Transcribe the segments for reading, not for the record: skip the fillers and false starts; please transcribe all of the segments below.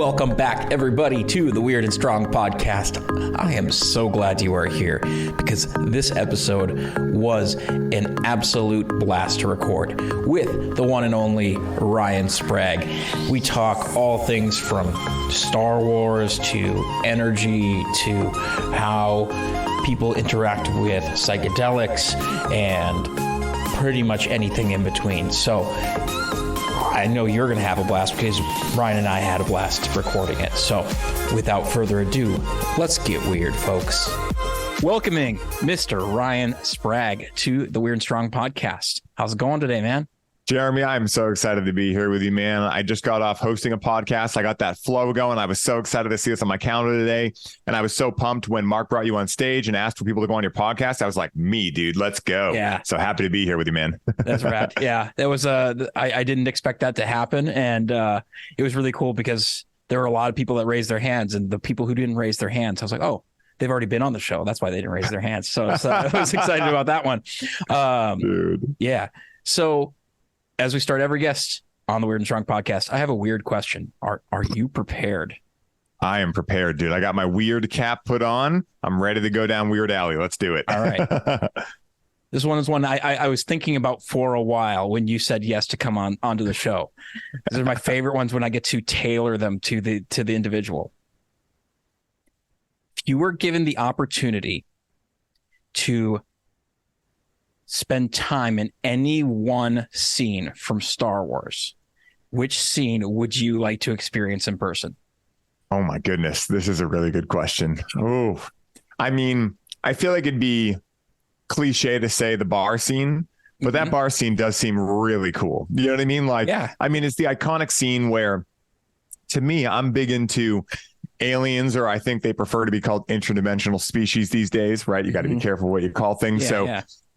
Welcome back, everybody, to the Weird and Strong podcast. I am so glad you are here because this episode was an absolute blast to record with the one and only Ryan Sprague. We talk all things from Star Wars to energy to how people interact with psychedelics and pretty much anything in between. So I know you're going to have a blast because Ryan and I had a blast recording it. So without further ado, let's get weird, folks. Welcoming Mr. Ryan Sprague to the Weird and Strong podcast. How's it going today, man? Jeremy, I'm so excited to be here with you, man. I just got off hosting a podcast. I got that flow going. I was so excited to see this on my calendar today. And I was so pumped when Mark brought you on stage and asked for people to go on your podcast. I was like, me, dude, let's go. Yeah. So happy to be here with you, man. That's rad. Yeah. That was, I didn't expect that to happen. And it was really cool because there were a lot of people that raised their hands, and the people who didn't raise their hands, I was like, oh, they've already been on the show. That's why they didn't raise their hands. So I was excited about that one. Dude. Yeah. So as we start every guest on the Weird and Strong podcast, I have a weird question. Are you prepared? I am prepared, dude. I got my weird cap put on. I'm ready to go down Weird Alley. Let's do it. All right. This one is one I was thinking about for a while when you said yes to come onto the show. These are my favorite ones when I get to tailor them to the individual. If you were given the opportunity to spend time in any one scene from Star Wars, which scene would you like to experience in person? Oh my goodness. This is a really good question. Oh, I mean, I feel like it'd be cliche to say the bar scene, but that bar scene does seem really cool. You know what I mean? Like, yeah. I mean, it's the iconic scene where, to me, I'm big into aliens, or I think they prefer to be called interdimensional species these days, right? You got to be careful what you call things.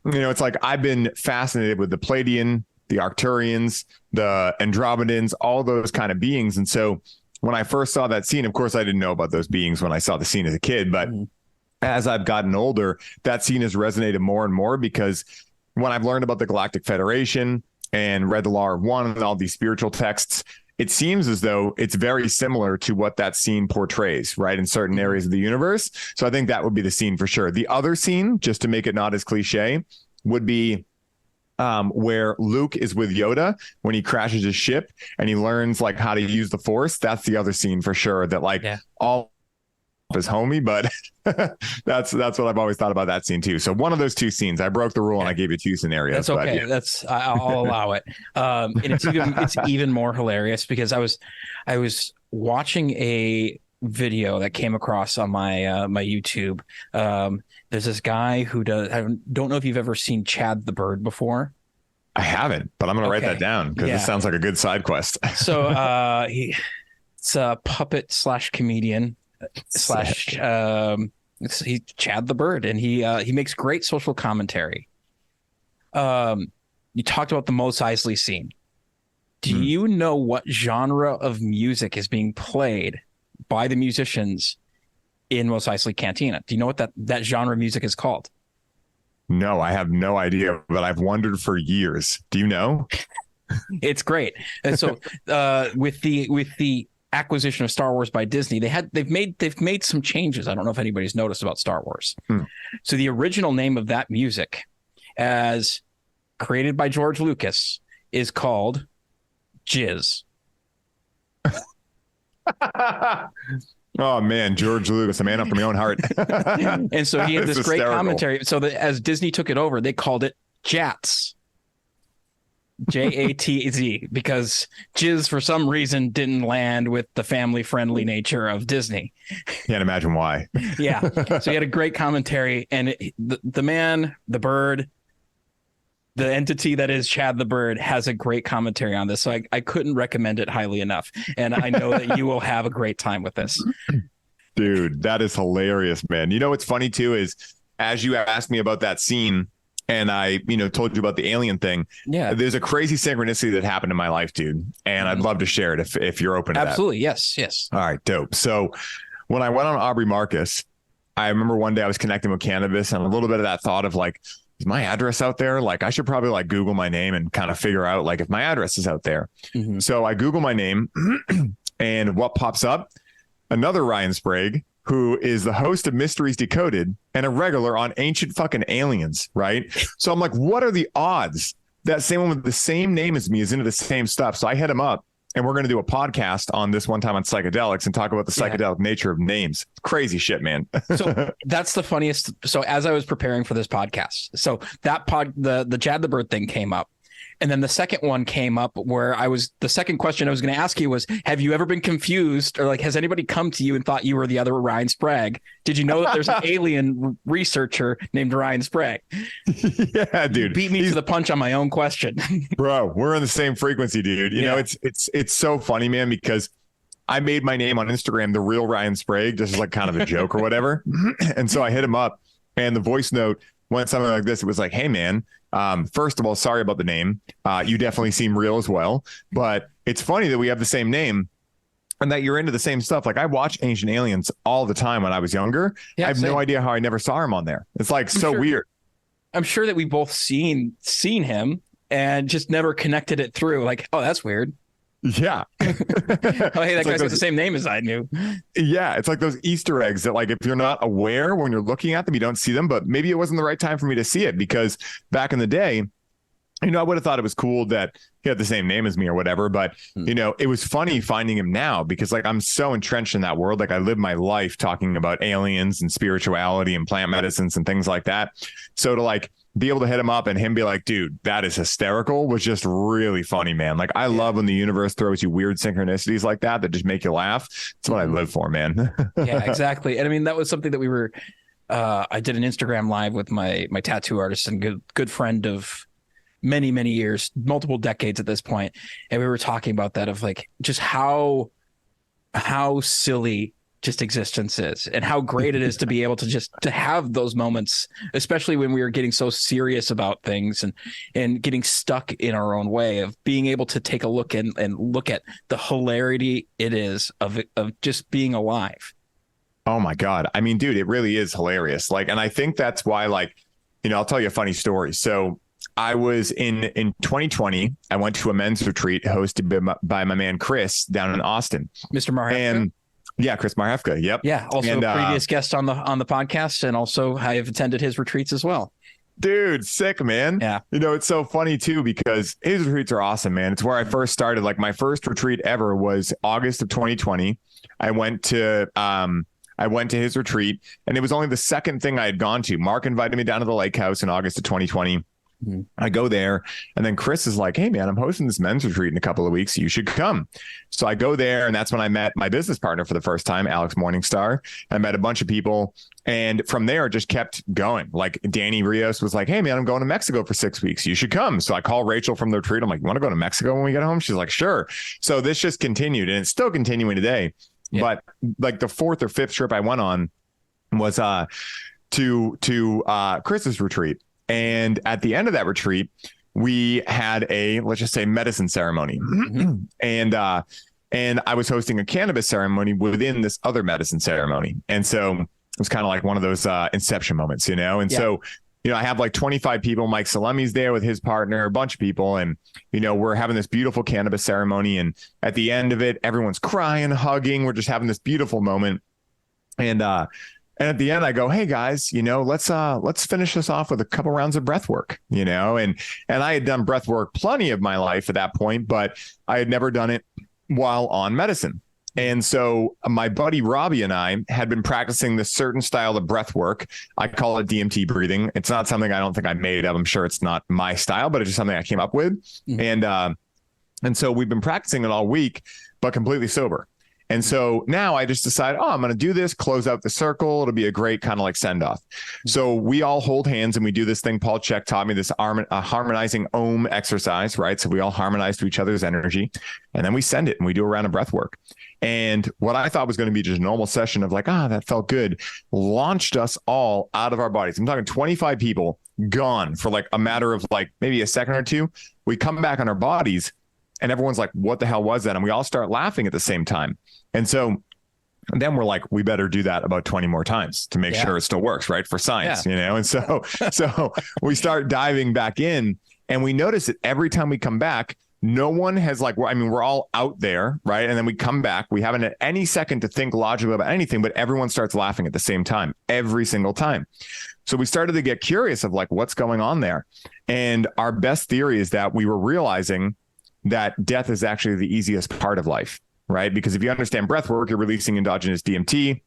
You know, it's like I've been fascinated with the Pleiadian, the Arcturians, the Andromedans, all those kind of beings. And so when I first saw that scene, of course, I didn't know about those beings when I saw the scene as a kid. But as I've gotten older, that scene has resonated more and more, because when I've learned about the Galactic Federation and read the Law of One and all these spiritual texts, it seems as though it's very similar to what that scene portrays, right, in certain areas of the universe. So I think that would be the scene for sure. The other scene, just to make it not as cliche, would be where Luke is with Yoda when he crashes his ship and he learns like how to use the Force. That's the other scene for sure, that like all his homie, but that's what I've always thought about that scene too. So one of those two scenes. I broke the rule and I gave you two scenarios. That's okay. But, I'll allow it. And it's even more hilarious because I was watching a video that came across on my my YouTube. There's this guy who does. I don't know if you've ever seen Chad the Bird before. I haven't, but I'm going to write that down because this sounds like a good side quest. So it's a puppet / comedian / he's Chad the Bird, and he makes great social commentary. You talked about the Mos Eisley scene. Do you know what genre of music is being played by the musicians in Mos Eisley Cantina? Do you know what that genre of music is called? No, I have no idea, but I've wondered for years. Do you know? It's great. And so with the acquisition of Star Wars by Disney, they've made some changes. I don't know if anybody's noticed about Star Wars. So the original name of that music, as created by George Lucas, is called Jizz. Oh man, George Lucas, a man after my own heart. And so he had this great commentary. So that as Disney took it over, they called it Jatz. Jatz, because jizz for some reason didn't land with the family friendly nature of Disney. Can't imagine why. Yeah. So he had a great commentary, and the man, the bird, the entity that is Chad the Bird has a great commentary on this. So I couldn't recommend it highly enough. And I know that you will have a great time with this. Dude, that is hilarious, man. You know, what's funny too, is as you asked me about that scene and I, told you about the alien thing. Yeah. There's a crazy synchronicity that happened in my life, dude. And I'd love to share it if you're open to that. Absolutely. Yes. All right, dope. So when I went on Aubrey Marcus, I remember one day I was connecting with cannabis and a little bit of that thought of like, is my address out there? Like I should probably like Google my name and kind of figure out like if my address is out there. So I Google my name And what pops up? Another Ryan Sprague, who is the host of Mysteries Decoded and a regular on Ancient Fucking Aliens, right? So I'm like, what are the odds that someone with the same name as me is into the same stuff? So I hit him up, and we're going to do a podcast on this one time on psychedelics and talk about the psychedelic nature of names. Crazy shit, man. So that's the funniest. So as I was preparing for this podcast, so that the Jad the Bird thing came up. And then the second one came up where the second question I was going to ask you was, have you ever been confused, or like, has anybody come to you and thought you were the other Ryan Sprague? Did you know that there's an alien researcher named Ryan Sprague? Yeah, dude. You beat me to the punch on my own question. Bro, we're on the same frequency, dude. You know, it's so funny, man, because I made my name on Instagram, the real Ryan Sprague, just as like kind of a joke or whatever. And so I hit him up, and the voice note went something like this. It was like, hey, man, first of all, sorry about the name. You definitely seem real as well. But it's funny that we have the same name and that you're into the same stuff. Like, I watch Ancient Aliens all the time when I was younger. Yeah, I have no idea how I never saw him on there. It's like weird. I'm sure that we both seen him and just never connected it through. Like, oh, that's weird. Yeah. Oh, hey, that guy's got the same name as I knew. Yeah. It's like those Easter eggs that, like, if you're not aware when you're looking at them, you don't see them. But maybe it wasn't the right time for me to see it, because back in the day, you know, I would have thought it was cool that he had the same name as me or whatever. But, you know, it was funny finding him now, because like, I'm so entrenched in that world. Like, I live my life talking about aliens and spirituality and plant medicines and things like that. So to like be able to hit him up and him be like, dude, that is hysterical, was just really funny, man. Like, I love when the universe throws you weird synchronicities like that just make you laugh. That's what I live for, man. Yeah, exactly. And I mean, that was something that we were, I did an Instagram live with my tattoo artist and good friend of many, many years, multiple decades at this point. And we were talking about that, of like, just how silly just existence is, and how great it is to be able to have those moments, especially when we are getting so serious about things and getting stuck in our own way, of being able to take a look and look at the hilarity it is of just being alive. Oh my God. I mean, dude, it really is hilarious. Like, and I think that's why, like, you know, I'll tell you a funny story. So I was in 2020, I went to a men's retreat hosted by my man, Chris, down in Austin. Mr. Marhefka. And yeah, Chris Marhefka. Yep. Yeah. Also a previous guest on the podcast. And also I have attended his retreats as well. Dude, sick, man. Yeah. You know, it's so funny too, because his retreats are awesome, man. It's where I first started. Like, my first retreat ever was August of 2020. I went to his retreat, and it was only the second thing I had gone to. Mark invited me down to the lake house in August of 2020. Mm-hmm. I go there, and then Chris is like, hey man, I'm hosting this men's retreat in a couple of weeks. You should come. So I go there, and that's when I met my business partner for the first time, Alex Morningstar. I met a bunch of people, and from there it just kept going. Like, Danny Rios was like, hey man, I'm going to Mexico for 6 weeks. You should come. So I call Rachel from the retreat. I'm like, you want to go to Mexico when we get home? She's like, sure. So this just continued, and it's still continuing today. Yeah. But like, the fourth or fifth trip I went on was to Chris's retreat. And at the end of that retreat, we had a, let's just say, medicine ceremony. Mm-hmm. And I was hosting a cannabis ceremony within this other medicine ceremony. And so it was kind of like one of those inception moments, you know? And so, you know, I have like 25 people. Mike Salemi's there with his partner, a bunch of people. And, you know, we're having this beautiful cannabis ceremony. And at the end of it, everyone's crying, hugging. We're just having this beautiful moment. And at the end, I go, hey guys, you know, let's finish this off with a couple rounds of breath work, you know, and I had done breath work plenty of my life at that point, but I had never done it while on medicine. And so my buddy Robbie and I had been practicing this certain style of breath work. I call it DMT breathing. It's not something I don't think I made up. I'm sure it's not my style, but it's just something I came up with. Mm-hmm. And so we've been practicing it all week, but completely sober. And so now I just decided, I'm going to do this, close out the circle. It'll be a great kind of like send off. So we all hold hands and we do this thing. Paul Chek taught me this harmonizing Om exercise, right? So we all harmonize to each other's energy, and then we send it and we do a round of breath work. And what I thought was going to be just a normal session of like, that felt good, launched us all out of our bodies. I'm talking 25 people gone for like a matter of like maybe a second or two. We come back on our bodies and everyone's like, what the hell was that? And we all start laughing at the same time. And so then we're like, we better do that about 20 more times to make sure it still works, right? For science, you know? And so we start diving back in, and we notice that every time we come back, no one has like, I mean, we're all out there, right? And then we come back. We haven't had any second to think logically about anything, but everyone starts laughing at the same time, every single time. So we started to get curious of like, what's going on there? And our best theory is that we were realizing that death is actually the easiest part of life, right? Because if you understand breath work, you're releasing endogenous DMT.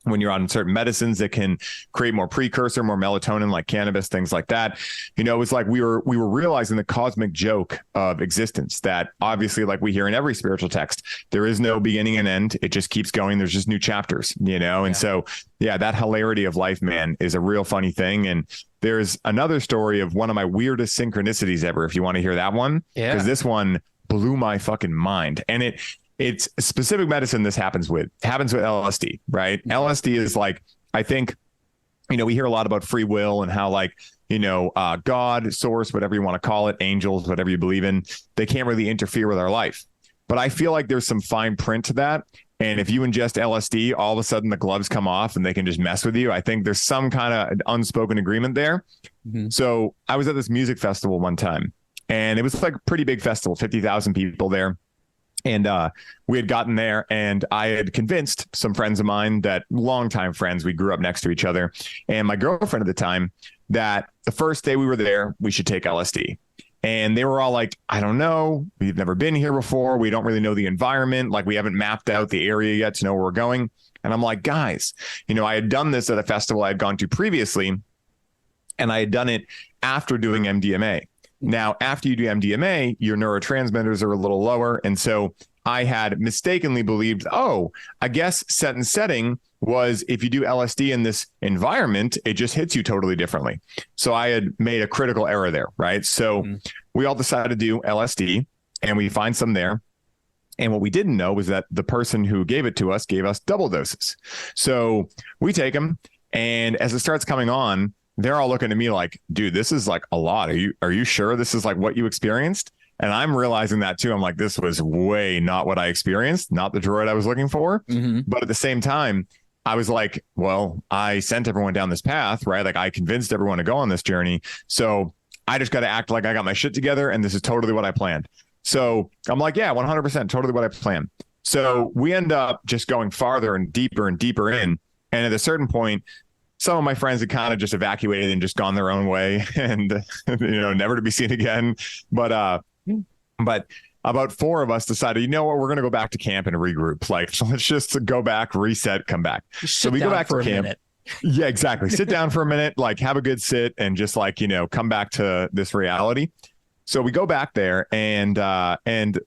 When you're on certain medicines that can create more precursor, more melatonin, like cannabis, things like that. You know, it was like we were realizing the cosmic joke of existence, that obviously, like we hear in every spiritual text, there is no beginning and end. It just keeps going. There's just new chapters, you know? And so, yeah, that hilarity of life, man, is a real funny thing. And there's another story of one of my weirdest synchronicities ever, if you want to hear that one. Yeah. Because this one blew my fucking mind. And it's a specific medicine this happens with LSD, right? LSD is like, I think, you know, we hear a lot about free will and how like, you know, God, source, whatever you want to call it, angels, whatever you believe in, they can't really interfere with our life. But I feel like there's some fine print to that. And if you ingest LSD, all of a sudden the gloves come off and they can just mess with you. I think there's some kind of unspoken agreement there. Mm-hmm. So I was at this music festival one time, and it was like a pretty big festival, 50,000 people there. And we had gotten there, and I had convinced some friends of mine, that longtime friends, we grew up next to each other, and my girlfriend at the time, that the first day we were there, we should take LSD. And they were all like, I don't know. We've never been here before. We don't really know the environment. Like, we haven't mapped out the area yet to know where we're going. And I'm like, guys, you know, I had done this at a festival I had gone to previously, and I had done it after doing MDMA. Now, after you do MDMA, your neurotransmitters are a little lower. And so I had mistakenly believed, oh, I guess set and setting was if you do LSD in this environment, it just hits you totally differently. So I had made a critical error there, right? So we all decided to do LSD, and we find some there. And what we didn't know was that the person who gave it to us gave us double doses. So we take them, and as it starts coming on, they're all looking at me like, dude, this is like a lot. Are you sure this is like what you experienced? And I'm realizing that too. I'm like, this was way not what I experienced, not the droid I was looking for. Mm-hmm. But at the same time, I was like, well, I sent everyone down this path, right? Like, I convinced everyone to go on this journey. So I just got to act like I got my shit together, and this is totally what I planned. So I'm like, yeah, 100% totally what I planned. So we end up just going farther and deeper in. And at a certain point, some of my friends had kind of just evacuated and just gone their own way, and, you know, never to be seen again. But about 4 of us decided, you know what, we're going to go back to camp and regroup. Like, so let's just go back, reset, come back. So we go back to camp. Yeah, exactly. Sit down for a minute, like have a good sit, and just like, you know, come back to this reality. So we go back there, and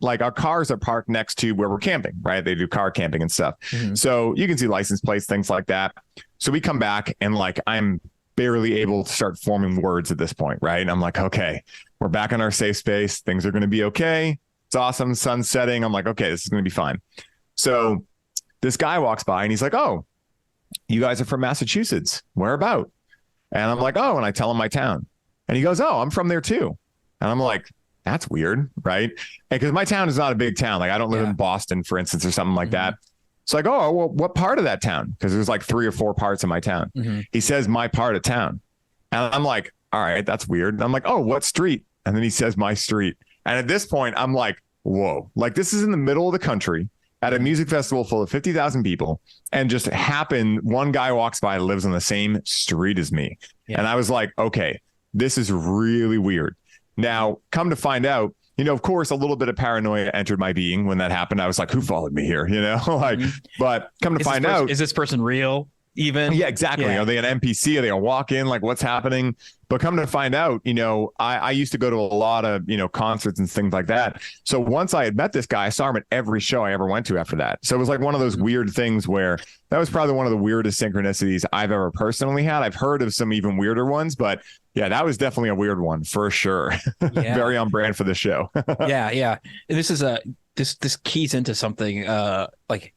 like our cars are parked next to where we're camping, right? They do car camping and stuff. Mm-hmm. So you can see license plates, things like that. So we come back, and like, I'm barely able to start forming words at this point, right? And I'm like, okay, we're back in our safe space. Things are going to be okay. It's awesome. Sun's setting. I'm like, okay, this is going to be fine. So this guy walks by, and he's like, oh, you guys are from Massachusetts. Where about? And I'm like, oh, and I tell him my town. And he goes, oh, I'm from there too. And I'm like, that's weird, right? Because my town is not a big town. Like, I don't live in Boston, for instance, or something like that. It's like, oh, well, what part of that town? Because there's like 3 or 4 parts of my town. Mm-hmm. He says my part of town. And I'm like, all right, that's weird. And I'm like, oh, what street? And then he says my street. And at this point, I'm like, whoa, like, this is in the middle of the country at a music festival full of 50,000 people. And just one guy walks by and lives on the same street as me. Yeah. And I was like, okay, this is really weird. Now, come to find out, you know, of course, a little bit of paranoia entered my being when that happened. I was like, who followed me here? You know, like, but come to find out, is this person real even? Yeah, exactly. Yeah. Are they an NPC? Are they a walk-in? Like, what's happening? But come to find out, you know, I used to go to a lot of, you know, concerts and things like that. So once I had met this guy, I saw him at every show I ever went to after that. So it was like one of those weird things where that was probably one of the weirdest synchronicities I've ever personally had. I've heard of some even weirder ones, but yeah, that was definitely a weird one for sure. Yeah. Very on brand for the show. Yeah. This is this keys into something like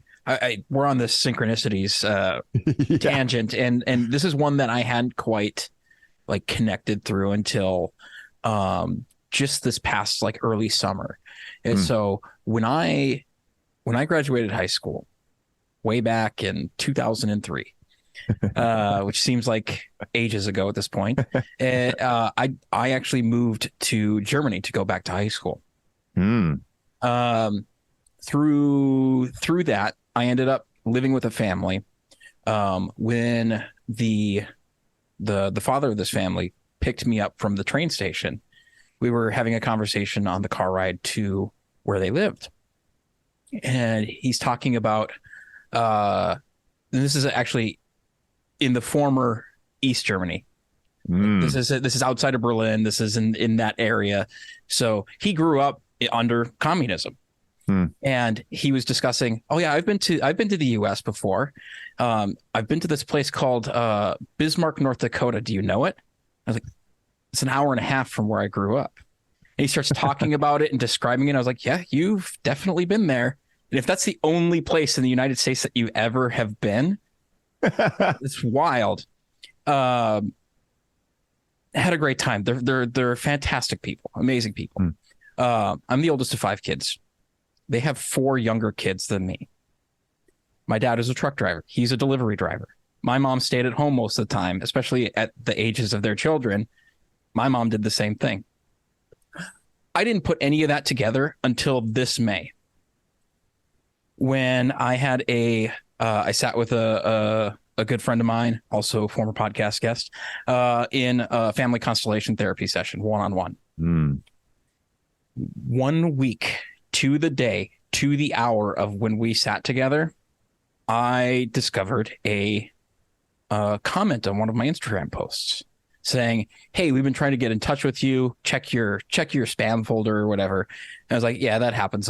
we're on this synchronicities tangent, and this is one that I hadn't quite like connected through until just this past like early summer. And so when I graduated high school way back in 2003, which seems like ages ago at this point, I actually moved to Germany to go back to high school. Hmm. Through that, I ended up living with a family. When the father of this family picked me up from the train station, we were having a conversation on the car ride to where they lived, and he's talking about and this is actually in the former East Germany. This is outside of Berlin. This is in that area. So he grew up under communism. And he was discussing, oh yeah, I've been to the US before. I've been to this place called Bismarck, North Dakota. Do you know it? I was like, it's an hour and a half from where I grew up. And he starts talking about it and describing it. I was like, yeah, you've definitely been there. And if that's the only place in the United States that you ever have been, it's wild. Had a great time. They're fantastic people, amazing people. I'm the oldest of 5 kids. They have 4 younger kids than me. My dad is a truck driver. He's a delivery driver. My mom stayed at home most of the time, especially at the ages of their children. My mom did the same thing. I didn't put any of that together until this May, when I had I sat with a good friend of mine, also a former podcast guest, in a family constellation therapy session, one-on-one. 1 week to the day, to the hour of when we sat together, I discovered a comment on one of my Instagram posts saying, hey, we've been trying to get in touch with you. Check your spam folder or whatever. And I was like, yeah, that happens.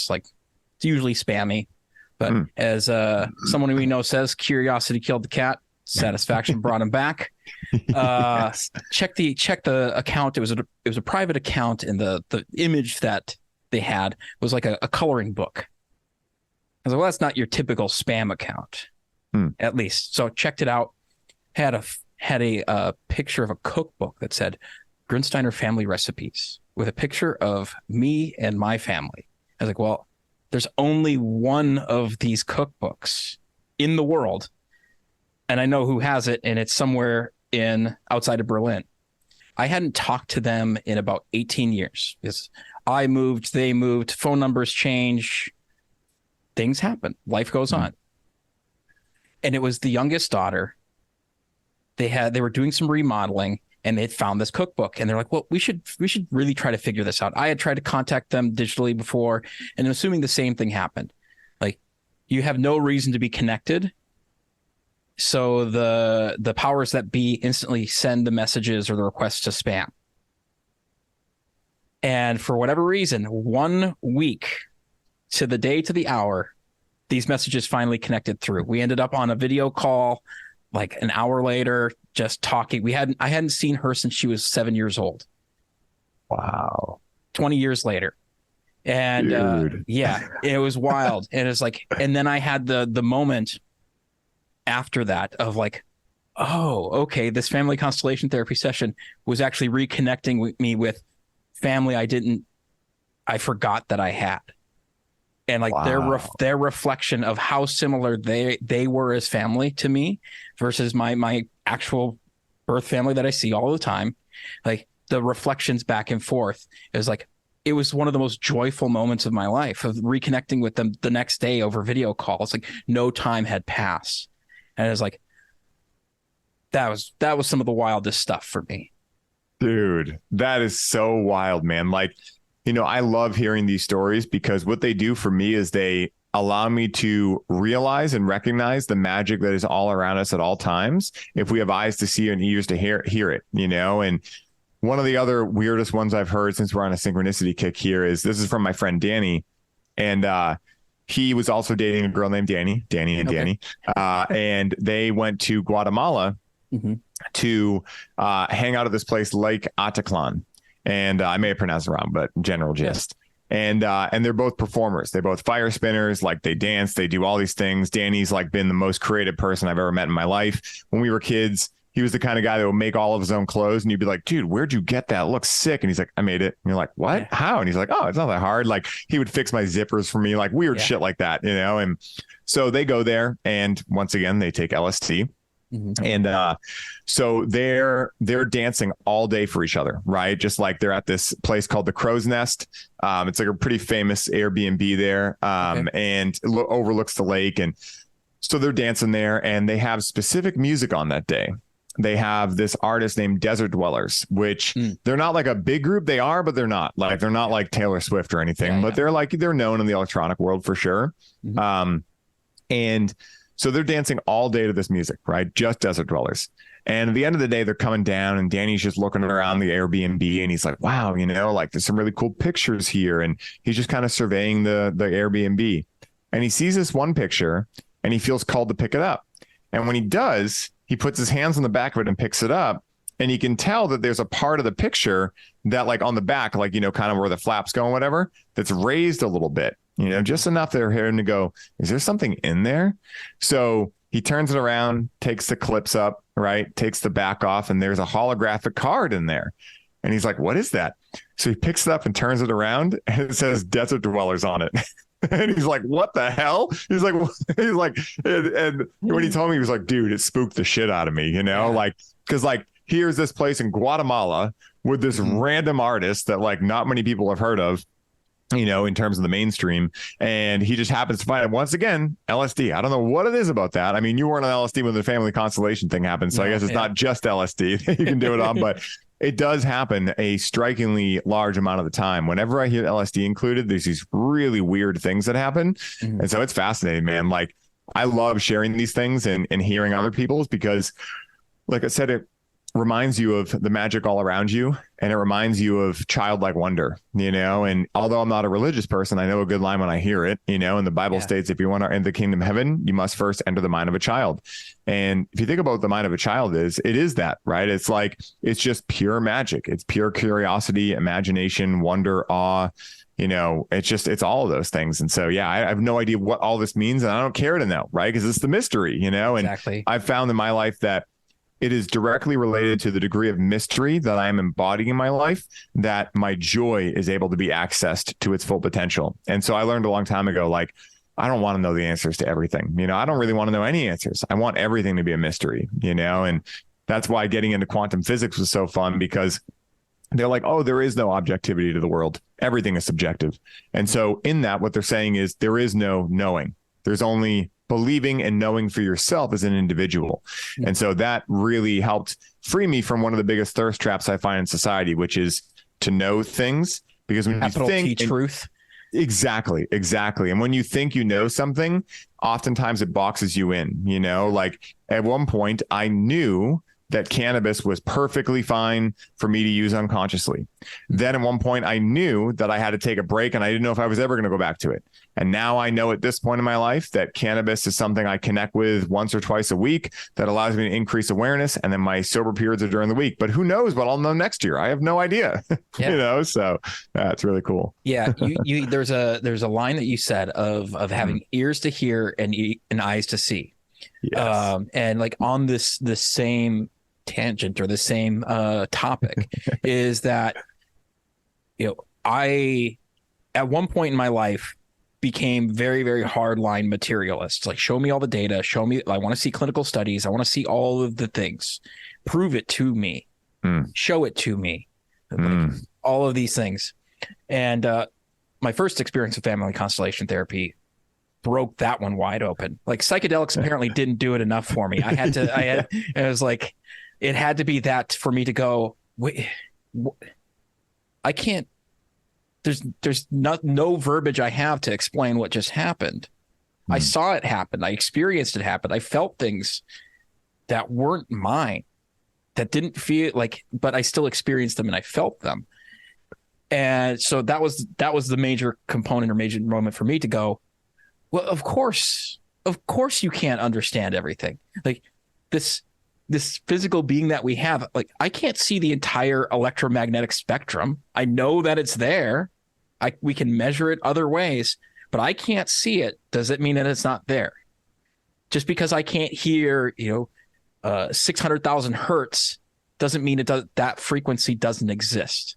Like, it's usually spammy. But as someone we know says, curiosity killed the cat. Satisfaction brought him back. Check the account. It was a private account, and the image that they had was like a coloring book. I was like, well, that's not your typical spam account, at least. So checked it out. Had a picture of a cookbook that said Grunsteiner Family Recipes with a picture of me and my family. I was like, well, there's only one of these cookbooks in the world, and I know who has it, and it's somewhere outside of Berlin. I hadn't talked to them in about 18 years because I moved, they moved, phone numbers change, things happen, life goes on. And it was the youngest daughter. They were doing some remodeling, and they found this cookbook, and they're like, well, we should really try to figure this out. I had tried to contact them digitally before, and I'm assuming the same thing happened. Like, you have no reason to be connected. So the powers that be instantly send the messages or the requests to spam. And for whatever reason, 1 week to the day, to the hour, these messages finally connected through. We ended up on a video call like an hour later, just talking. I hadn't seen her since she was 7 years old. Wow. 20 years later. And yeah, it was wild. And it's like, and then I had the moment after that of like, oh, okay, this family constellation therapy session was actually reconnecting me with family I forgot that I had. And like their reflection of how similar they were as family to me versus my actual birth family that I see all the time. Like the reflections back and forth. It was one of the most joyful moments of my life, of reconnecting with them the next day over video calls. Like no time had passed. And it was like, that was some of the wildest stuff for me. Dude, that is so wild, man. Like, I love hearing these stories because what they do for me is they allow me to realize and recognize the magic that is all around us at all times. If we have eyes to see and ears to hear it, and one of the other weirdest ones I've heard since we're on a synchronicity kick here is, this is from my friend Danny. And, he was also dating a girl named Danny and okay. Danny. And they went to Guatemala to hang out at this place, Lake Ataclan. And I may have pronounced it wrong, but general gist. Yeah. And they're both performers. They're both fire spinners. Like they dance, they do all these things. Danny's like been the most creative person I've ever met in my life. When we were kids, he was the kind of guy that would make all of his own clothes, and you'd be like, dude, where'd you get that? It looks sick. And he's like, I made it. And you're like, what? Yeah. How? And he's like, oh, it's not that hard. Like he would fix my zippers for me, like weird shit like that, And so they go there, and once again, they take LSD And so they're dancing all day for each other, right? Just like they're at this place called the Crow's Nest. It's like a pretty famous Airbnb there, and it overlooks the lake. And so they're dancing there, and they have specific music on that day. They have this artist named Desert Dwellers, which they're not like a big group. They are, but they're not like Taylor Swift or anything, but they're known in the electronic world for sure. And so they're dancing all day to this music, right? Just Desert Dwellers. And at the end of the day, they're coming down, and Danny's just looking around the Airbnb, and he's like, wow, like there's some really cool pictures here. And he's just kind of surveying the Airbnb, and he sees this one picture, and he feels called to pick it up. And when he does, he puts his hands on the back of it and picks it up. And you can tell that there's a part of the picture that, like on the back, like, kind of where the flaps go and whatever, that's raised a little bit, just enough that they're hearing to go, is there something in there? So he turns it around, takes the clips up, right? Takes the back off, and there's a holographic card in there. And he's like, what is that? So he picks it up and turns it around, and it says Desert Dwellers on it. And he's like, what the hell? He's like, and when he told me, he was like, dude, it spooked the shit out of me, like, because like, here's this place in Guatemala with this random artist that like not many people have heard of, in terms of the mainstream. And he just happens to find it once again, LSD. I don't know what it is about that. I mean, you weren't on LSD when the family constellation thing happened. So I guess it's not just LSD that you can do it on, but it does happen a strikingly large amount of the time. Whenever I hear LSD included, there's these really weird things that happen. And so it's fascinating, man. Like, I love sharing these things and hearing other people's, because like I said, it reminds you of the magic all around you, and it reminds you of childlike wonder, and although I'm not a religious person, I know a good line when I hear it, and the Bible states, if you want to enter the kingdom of heaven, you must first enter the mind of a child. And if you think about what the mind of a child is, it is that, right? It's like, it's just pure magic. It's pure curiosity, imagination, wonder, awe, it's all of those things. And so, I have no idea what all this means, and I don't care to know, right? Because it's the mystery, and I've found in my life that it is directly related to the degree of mystery that I am embodying in my life, that my joy is able to be accessed to its full potential. And so I learned a long time ago, like, I don't want to know the answers to everything. I don't really want to know any answers. I want everything to be a mystery, and that's why getting into quantum physics was so fun, because they're like, oh, there is no objectivity to the world. Everything is subjective. And so in that, what they're saying is there is no knowing. There's only believing and knowing for yourself as an individual. And so that really helped free me from one of the biggest thirst traps I find in society, which is to know things. Because when Capital you think T truth. Exactly. And when you think you know something, oftentimes it boxes you in, like at one point I knew that cannabis was perfectly fine for me to use unconsciously. Then at one point I knew that I had to take a break, and I didn't know if I was ever going to go back to it. And now I know at this point in my life that cannabis is something I connect with once or twice a week that allows me to increase awareness. And then my sober periods are during the week, but who knows what I'll know next year? I have no idea, so it's really cool. Yeah. There's a line that you said of having ears to hear and eyes to see. Yes. And like on the same tangent or the same topic is that, I, at one point in my life, became very, very hardline materialist. Like, show me all the data, I want to see clinical studies. I want to see all of the things, prove it to me, show it to me, like, all of these things. And my first experience with family constellation therapy broke that one wide open. Like, psychedelics apparently didn't do it enough for me. It was like, it had to be that for me to go, wait, I can't, there's no verbiage I have to explain what just happened. I saw it happen. I experienced it happen. I felt things that weren't mine, that didn't feel like, but I still experienced them and I felt them. And so that was the major component or major moment for me to go, well, of course you can't understand everything. Like this physical being that we have, like, I can't see the entire electromagnetic spectrum. I know that it's there. We can measure it other ways, but I can't see it. Does it mean that it's not there? Just because I can't hear, 600,000 hertz doesn't mean that frequency doesn't exist.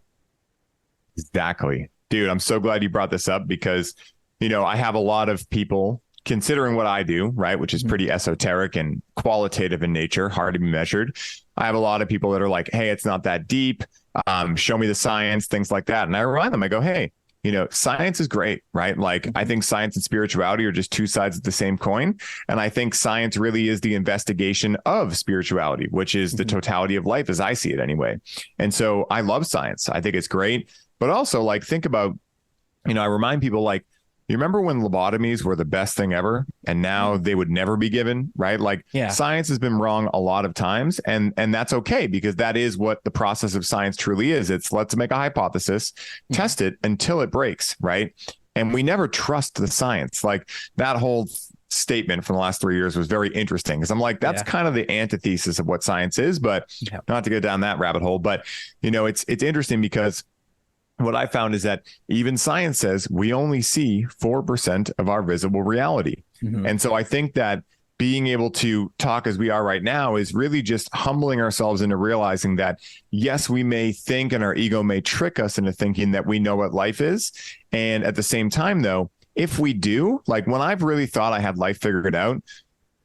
Exactly. Dude, I'm so glad you brought this up, because, I have a lot of people considering what I do, right, which is pretty esoteric and qualitative in nature, hard to be measured, I have a lot of people that are like, hey, it's not that deep. Show me the science, things like that. And I remind them, I go, hey, science is great, right? Like, I think science and spirituality are just two sides of the same coin. And I think science really is the investigation of spirituality, which is the totality of life as I see it anyway. And so I love science. I think it's great. But also, like, think about, I remind people, like, you remember when lobotomies were the best thing ever and now they would never be given, right? Like, science has been wrong a lot of times, and that's okay, because that is what the process of science truly is. It's, let's make a hypothesis, test it until it breaks, right? And we never trust the science. Like, that whole statement from the last 3 years was very interesting, because I'm like, that's kind of the antithesis of what science is, but not to go down that rabbit hole. But, it's interesting, because what I found is that even science says we only see 4% of our visible reality. And so I think that being able to talk as we are right now is really just humbling ourselves into realizing that, yes, we may think, and our ego may trick us into thinking that we know what life is. And at the same time, though, if we do, like, when I've really thought I had life figured out,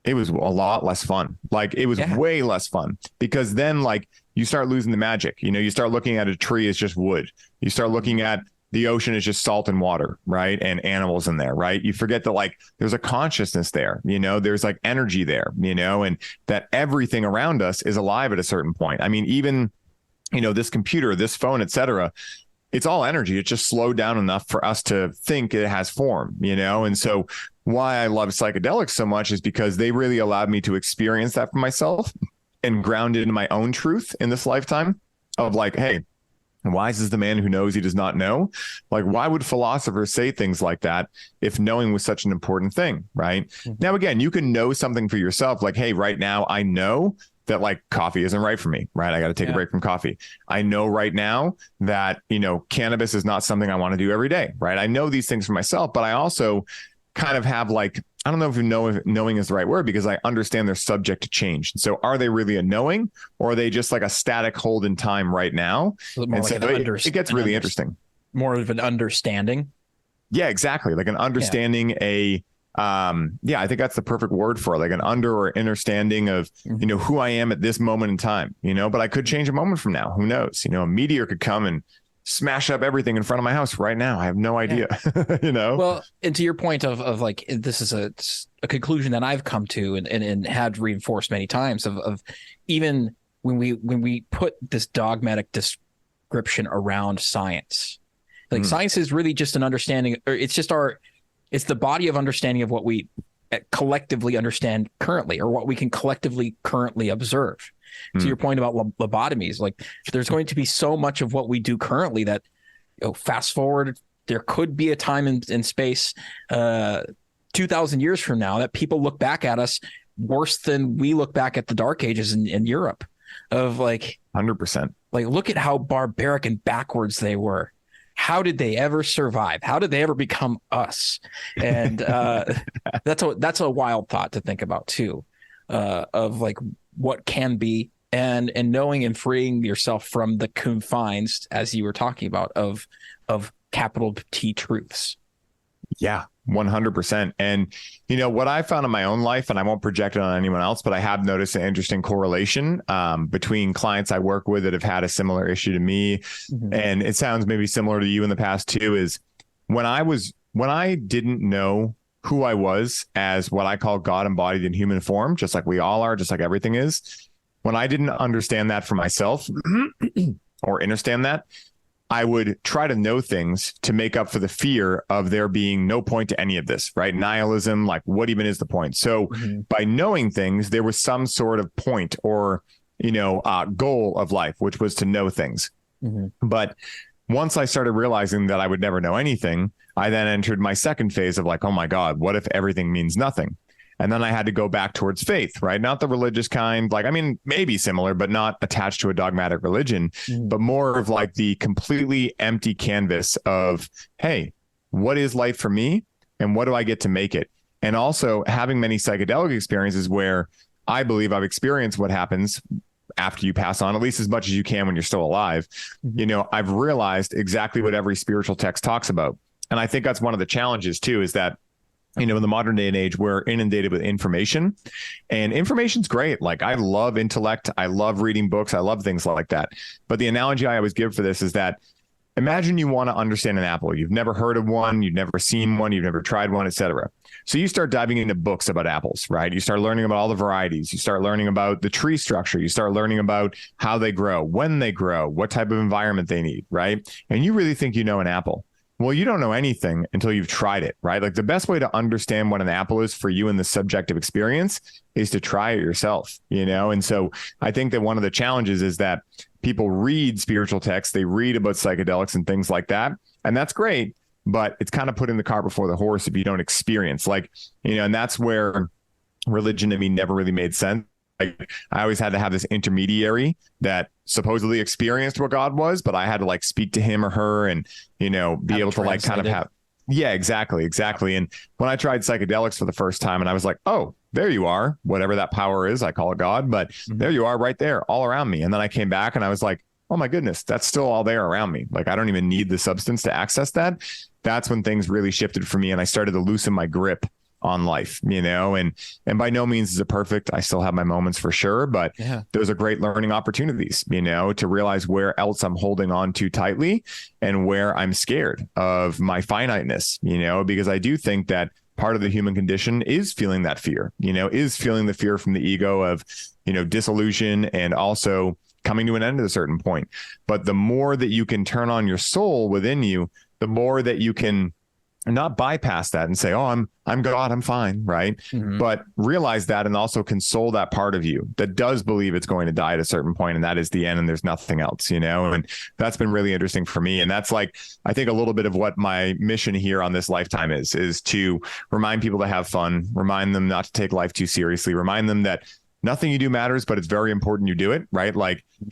it was a lot less fun. Like, it was way less fun, because then, like, you start losing the magic. You start looking at a tree as just wood. You start looking at the ocean as just salt and water, right? And animals in there, right? You forget that, like, there's a consciousness there, there's like energy there, and that everything around us is alive at a certain point. I mean, even, this computer, this phone, et cetera, it's all energy. It's just slowed down enough for us to think it has form, and so why I love psychedelics so much is because they really allowed me to experience that for myself and ground it in my own truth in this lifetime of, like, hey, wise is the man who knows he does not know. Like, why would philosophers say things like that if knowing was such an important thing, right? Now, again, you can know something for yourself. Like, hey, right now I know that, like, coffee isn't right for me, right? I got to take a break from coffee. I know right now that, cannabis is not something I want to do every day, right? I know these things for myself, but I also kind of have, like, I don't know if knowing is the right word, because I understand they're subject to change. So are they really a knowing, or are they just like a static hold in time right now? And so it gets really interesting. More of an understanding. Yeah, exactly. Like an understanding, I think that's the perfect word for it. Like an under or understanding of, who I am at this moment in time, but I could change a moment from now. Who knows? A meteor could come and smash up everything in front of my house right now. I have no idea, Well, and to your point of like, this is a conclusion that I've come to and had reinforced many times of even when we put this dogmatic description around science, like science is really just an understanding, or it's the body of understanding of what we collectively understand currently, or what we can collectively currently observe. To your point about lobotomies, like, there's going to be so much of what we do currently that, fast forward, there could be a time in space 2,000 years from now that people look back at us worse than we look back at the Dark Ages in Europe, of, like, 100%. Like, look at how barbaric and backwards they were. How did they ever survive? How did they ever become us? And that's a wild thought to think about too, of, like, what can be, and knowing and freeing yourself from the confines, as you were talking about, of capital T truths. Yeah, 100%. And, what I found in my own life, and I won't project it on anyone else, but I have noticed an interesting correlation between clients I work with that have had a similar issue to me. And it sounds maybe similar to you in the past too, is when I didn't know who I was as what I call God embodied in human form, just like we all are, just like everything is. When I didn't understand that for myself or understand that, I would try to know things to make up for the fear of there being no point to any of this, right? Nihilism, like, what even is the point? So by knowing things, there was some sort of point or, goal of life, which was to know things. But once I started realizing that I would never know anything, I then entered my second phase of, like, oh my God, what if everything means nothing? And then I had to go back towards faith, right? Not the religious kind, like, I mean, maybe similar, but not attached to a dogmatic religion, but more of, like, the completely empty canvas of, hey, what is life for me? And what do I get to make it? And also having many psychedelic experiences where I believe I've experienced what happens after you pass on, at least as much as you can when you're still alive. I've realized exactly what every spiritual text talks about. And I think that's one of the challenges too, is that in the modern day and age, we're inundated with information, and information's great. Like, I love intellect. I love reading books. I love things like that. But the analogy I always give for this is that imagine you want to understand an apple. You've never heard of one. You've never seen one. You've never tried one, etc. So you start diving into books about apples, right? You start learning about all the varieties. You start learning about the tree structure. You start learning about how they grow, when they grow, what type of environment they need, right? And you really think you know an apple. Well, you don't know anything until you've tried it, right? Like, the best way to understand what an apple is for you in the subjective experience is to try it yourself, And so I think that one of the challenges is that people read spiritual texts, they read about psychedelics and things like that. And that's great, but it's kind of putting the cart before the horse if you don't experience, and that's where religion to me never really made sense. Like, I always had to have this intermediary that supposedly experienced what God was, but I had to speak to him or her and, be able to kind of have. Yeah, exactly. And when I tried psychedelics for the first time, and I was like, oh, there you are, whatever that power is, I call it God, but there you are right there all around me. And then I came back and I was like, oh my goodness, that's still all there around me. Like, I don't even need the substance to access that. That's when things really shifted for me. And I started to loosen my grip on life, and by no means is it perfect. I still have my moments for sure, but those are great learning opportunities, to realize where else I'm holding on too tightly and where I'm scared of my finiteness, because I do think that part of the human condition is feeling that fear, is feeling the fear from the ego of, disillusion and also coming to an end at a certain point. But the more that you can turn on your soul within you, the more that you can not bypass that and say, oh, I'm God, I'm fine, right? But realize that and also console that part of you that does believe it's going to die at a certain point, and that is the end and there's nothing else, and that's been really interesting for me. And that's I think a little bit of what my mission here on this lifetime is to remind people to have fun, remind them not to take life too seriously, remind them that nothing you do matters, but it's very important you do it, right?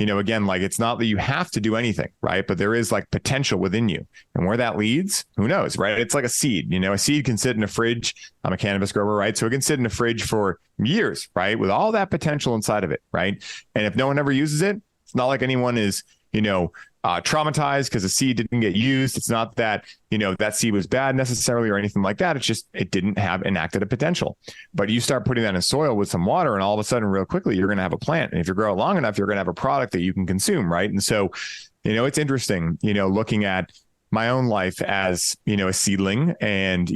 Again, it's not that you have to do anything, right? But there is potential within you, and where that leads, who knows, right? It's like a seed, a seed can sit in a fridge. I'm a cannabis grower, right? So it can sit in a fridge for years, right? With all that potential inside of it, right? And if no one ever uses it, it's not like anyone is, traumatized because the seed didn't get used. It's not that, that seed was bad necessarily or anything like that. It's just, it didn't have enacted a potential. But you start putting that in soil with some water, and all of a sudden, real quickly, you're going to have a plant. And if you grow it long enough, you're going to have a product that you can consume, right? And so, it's interesting, looking at my own life as, a seedling and,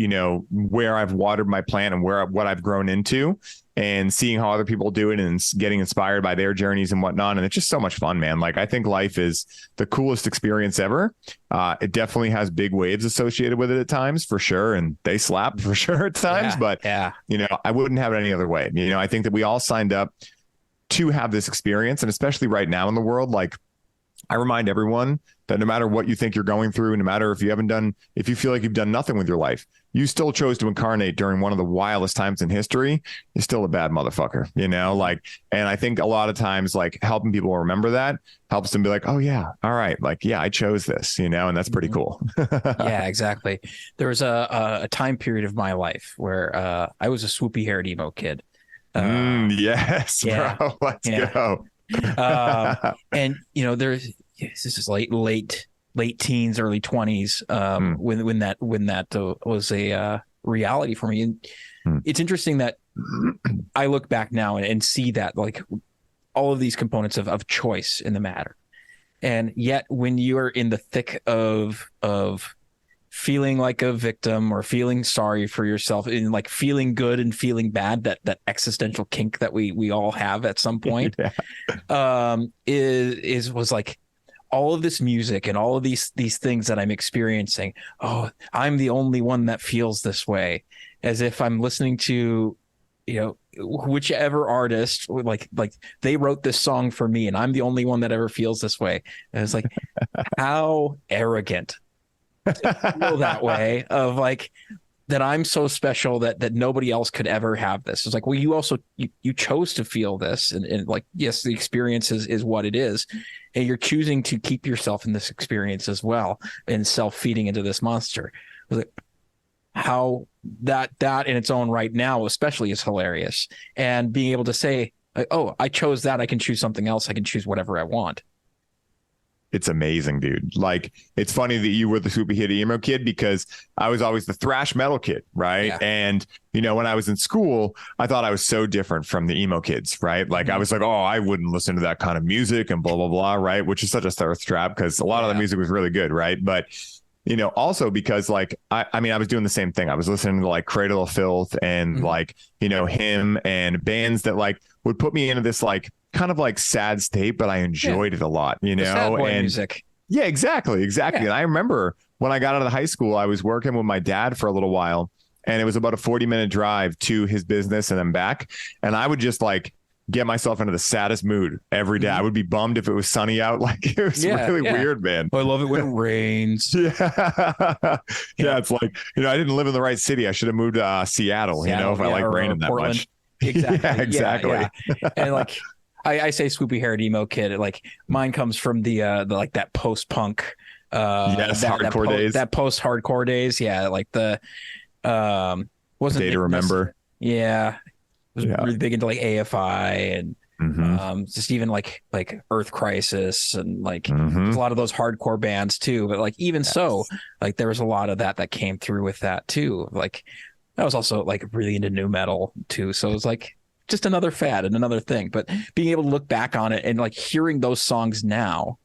where I've watered my plant and what I've grown into, and seeing how other people do it and getting inspired by their journeys and whatnot. And it's just so much fun, man. I think life is the coolest experience ever. It definitely has big waves associated with it at times, for sure. And they slap for sure at times, I wouldn't have it any other way. I think that we all signed up to have this experience. And especially right now in the world, I remind everyone that no matter what you think you're going through, no matter if you feel like you've done nothing with your life, you still chose to incarnate during one of the wildest times in history, you're still a bad motherfucker, and I think a lot of times, helping people remember that helps them be like, oh yeah, all right. I chose this, and that's pretty cool. Yeah, exactly. There was a time period of my life where I was a swoopy haired emo kid. Yes, yeah, bro. Let's go. And this is late teens, early 20s, when that was a reality for me. And it's interesting that I look back now and see that all of these components of choice in the matter. And yet when you're in the thick of feeling like a victim or feeling sorry for yourself, and feeling good and feeling bad, that existential kink that we all have at some point, was all of this music and all of these things that I'm experiencing. Oh, I'm the only one that feels this way, as if I'm listening to, whichever artist, they wrote this song for me and I'm the only one that ever feels this way. And it's how arrogant to feel that way, of that I'm so special that nobody else could ever have this. It's well, you also you chose to feel this, and yes, the experience is what it is, and you're choosing to keep yourself in this experience as well, and self-feeding into this monster. How that in its own right now especially is hilarious, and being able to say, oh, I chose that, I can choose something else, I can choose whatever I want. It's amazing, dude. Like, it's funny that you were the super hit emo kid because I was always the thrash metal kid, right? Yeah. And, you know, when I was in school, I thought I was so different from the emo kids, right? Like, I was like, oh, I wouldn't listen to that kind of music and blah, blah, blah, right? Which is such a thirst trap because a lot of the music was really good, right? But, you know, also because like, I mean, I was doing the same thing. I was listening to like Cradle of Filth and like, you know, him and bands that like would put me into this like kind of like sad state, but I enjoyed it a lot, you know, sad boy and music. Yeah, exactly. Yeah. And I remember when I got out of high school, I was working with my dad for a little while, and it was about a 40-minute drive to his business and then back. And I would just like get myself into the saddest mood every day. I would be bummed if it was sunny out. Like, it was really weird, man. I love it when it rains. Yeah. It's like, you know, I didn't live in the right city. I should have moved to Seattle, you know, if I like raining that Portland. much. Exactly. Yeah, exactly. Yeah. And like, I say swoopy haired emo kid. Like, mine comes from the like that post punk, hardcore days. That post hardcore days. Yeah, like the wasn't Day to Remember. Yeah, was really big into like AFI and just even like Earth Crisis and like there's a lot of those hardcore bands too. But like even so, like there was a lot of that came through with that too. Like I was also like really into nu metal too. So it was like just another fad and another thing, but being able to look back on it and like hearing those songs now.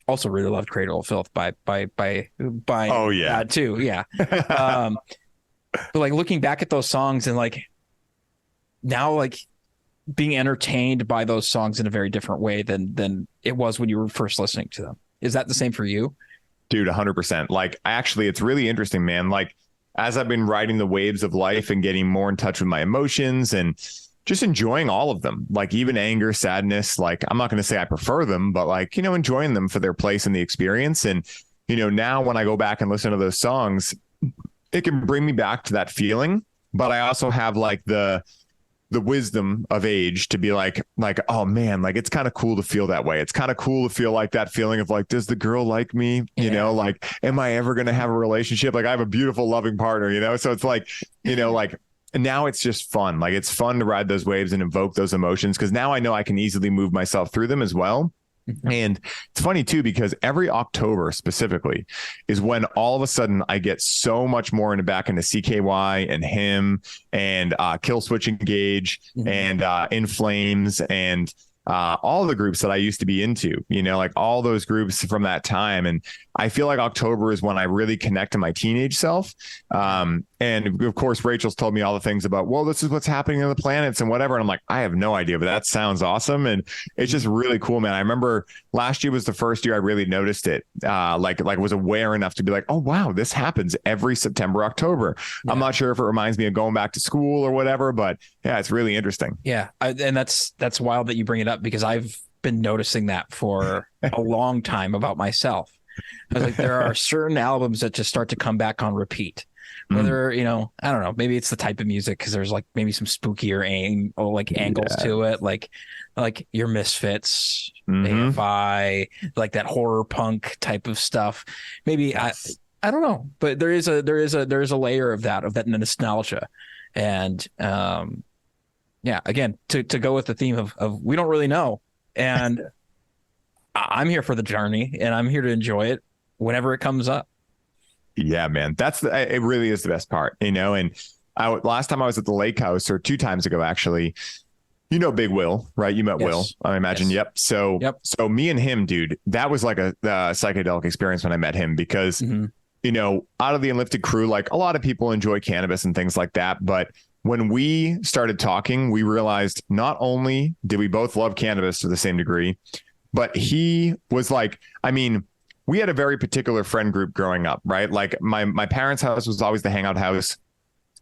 Also really loved Cradle of Filth by oh yeah too. Yeah. But like looking back at those songs and like now like being entertained by those songs in a very different way than it was when you were first listening to them. Is that the same for you? Dude, 100%. Like, actually, it's really interesting, man. Like, as I've been riding the waves of life and getting more in touch with my emotions and just enjoying all of them, like even anger, sadness, like I'm not going to say I prefer them, but like, you know, enjoying them for their place in the experience. And, you know, now when I go back and listen to those songs, it can bring me back to that feeling. But I also have like the wisdom of age to be like, oh man, like it's kind of cool to feel that way. It's kind of cool to feel like that feeling of like, does the girl like me? You know, like, am I ever going to have a relationship? Like I have a beautiful, loving partner, you know? So it's like, you know, like now it's just fun. Like it's fun to ride those waves and invoke those emotions. Cause now I know I can easily move myself through them as well. And it's funny too, because every October specifically is when all of a sudden I get so much more back into CKY and him and Kill Switch Engage and In Flames and all the groups that I used to be into, you know, like all those groups from that time. And I feel like October is when I really connect to my teenage self. And of course, Rachel's told me all the things about, well, this is what's happening on the planets and whatever. And I'm like, I have no idea, but that sounds awesome. And it's just really cool, man. I remember last year was the first year I really noticed it. Like was aware enough to be like, oh, wow, this happens every September, October. Yeah. I'm not sure if it reminds me of going back to school or whatever, but yeah, it's really interesting. Yeah. And that's wild that you bring it up because I've been noticing that for a long time about myself. I was like, there are certain albums that just start to come back on repeat. Whether, you know, I don't know, maybe it's the type of music because there's like maybe some spookier angles to it, like your Misfits, AFI, like that horror punk type of stuff. Maybe I don't know, but there is a layer of that nostalgia, and again to go with the theme of we don't really know, and I'm here for the journey and I'm here to enjoy it whenever it comes up. Yeah, man, it really is the best part, you know. And last time I was at the lake house, or 2 times ago, actually, you know, Big Will, right? You met Will, I imagine. Yes. Yep. So me and him, dude, that was like a psychedelic experience when I met him because, you know, out of the Unlifted crew, like a lot of people enjoy cannabis and things like that. But when we started talking, we realized not only did we both love cannabis to the same degree, but he was like, I mean, we had a very particular friend group growing up, right? Like my parents' house was always the hangout house.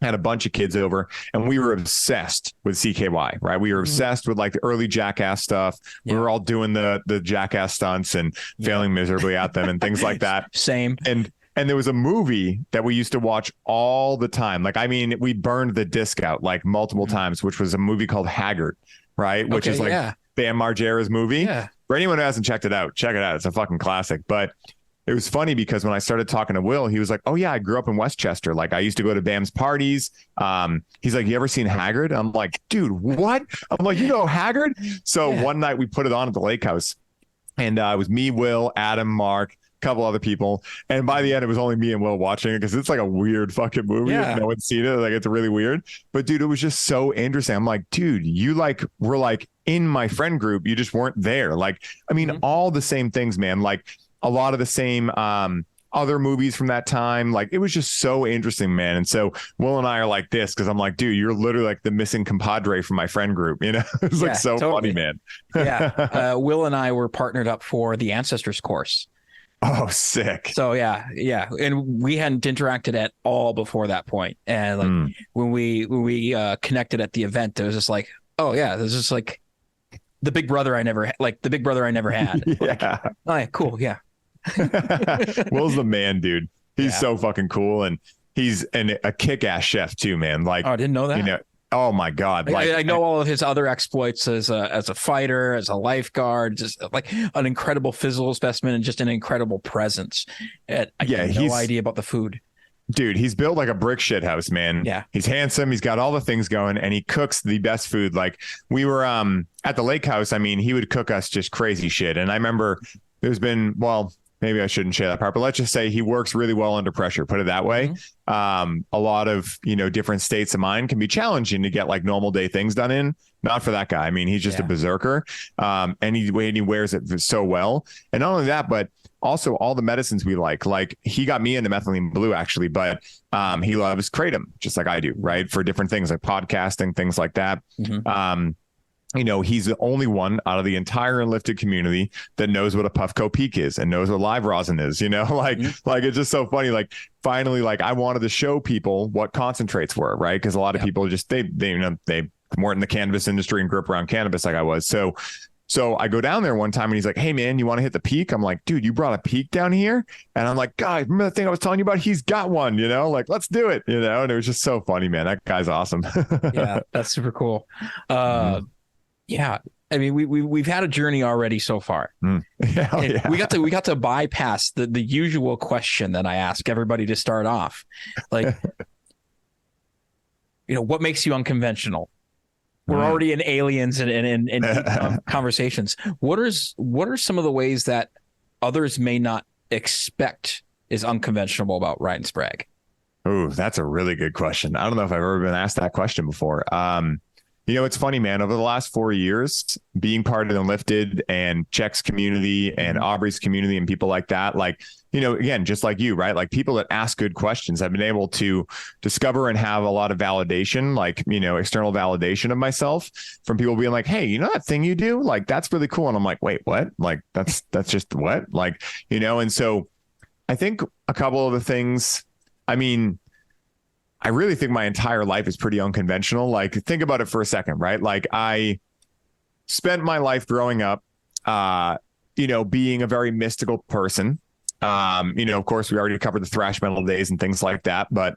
Had a bunch of kids over and we were obsessed with CKY, right? We were obsessed with like the early Jackass stuff. Yeah. We were all doing the Jackass stunts and failing miserably at them and things like that. Same. And there was a movie that we used to watch all the time. Like, I mean, we burned the disc out like multiple times, which was a movie called Haggard, right? Which is like Bam Margera's movie. Yeah. For anyone who hasn't checked it out, check it out. It's a fucking classic. But it was funny because when I started talking to Will, he was like, oh yeah, I grew up in Westchester. Like I used to go to Bam's parties. He's like, you ever seen Haggard? I'm like, dude, what? I'm like, you know Haggard? So one night we put it on at the lake house And it was me, Will, Adam, Mark, a couple other people. And by the end, it was only me and Will watching it because it's like a weird fucking movie. Yeah. If no one's seen it, like it's really weird. But dude, it was just so interesting. I'm like, dude, you like were like in my friend group. You just weren't there. Like, I mean, all the same things, man. Like a lot of the same other movies from that time. Like it was just so interesting, man. And so Will and I are like this because I'm like, dude, you're literally like the missing compadre from my friend group. You know, it's like so totally funny, man. Yeah. Will and I were partnered up for the Ancestors course. Oh, sick. So yeah. And we hadn't interacted at all before that point. And like when we connected at the event, it was just like, oh yeah, this is like the big brother I never had. Yeah. Like, oh yeah, cool. Yeah. Will's the man, dude. He's so fucking cool, and he's a kick-ass chef too, man. Like, oh, I didn't know that. You know, oh my god, like I know all of his other exploits as a fighter, as a lifeguard, just like an incredible physical specimen and just an incredible presence. I had no idea about the food. Dude, he's built like a brick shit house, man. Yeah. He's handsome. He's got all the things going, and he cooks the best food. Like we were at the lake house. I mean, he would cook us just crazy shit. And I remember there's been, well, maybe I shouldn't share that part, but let's just say he works really well under pressure, put it that way. A lot of, different states of mind can be challenging to get like normal day things done in. Not for that guy. I mean, he's just a berserker. And he wears it so well. And not only that, but also all the medicines we like he got me into methylene blue actually, but he loves kratom just like I do, right? For different things like podcasting, things like that. He's the only one out of the entire Enlifted community that knows what a Puffco Peak is and knows what live rosin is, like it's just so funny. Like finally, like I wanted to show people what concentrates were, right? Because a lot of people just, they weren't in the cannabis industry and grew up around cannabis like I was. So I go down there one time and he's like, hey man, you want to hit the peak? I'm like, dude, you brought a peak down here? And I'm like, God, remember the thing I was telling you about? He's got one, like, let's do it, and it was just so funny, man. That guy's awesome. Yeah, that's super cool. Yeah, I mean, we've had a journey already so far. Yeah. We got to bypass the usual question that I ask everybody to start off, like, what makes you unconventional? We're already in aliens and conversations. What are some of the ways that others may not expect is unconventional about Ryan Sprague? Oh, that's a really good question. I don't know if I've ever been asked that question before. It's funny, man. Over the last 4 years, being part of the Lifted and Check's community and Aubrey's community and people like that, like, again, just like you, right? Like people that ask good questions, I've been able to discover and have a lot of validation, like, external validation of myself from people being like, hey, that thing you do? Like, that's really cool. And I'm like, wait, what? Like, that's just what? Like, and so I think a couple of the things, I mean, I really think my entire life is pretty unconventional. Like, think about it for a second, right? Like, I spent my life growing up, being a very mystical person. Of course, we already covered the thrash metal days and things like that, but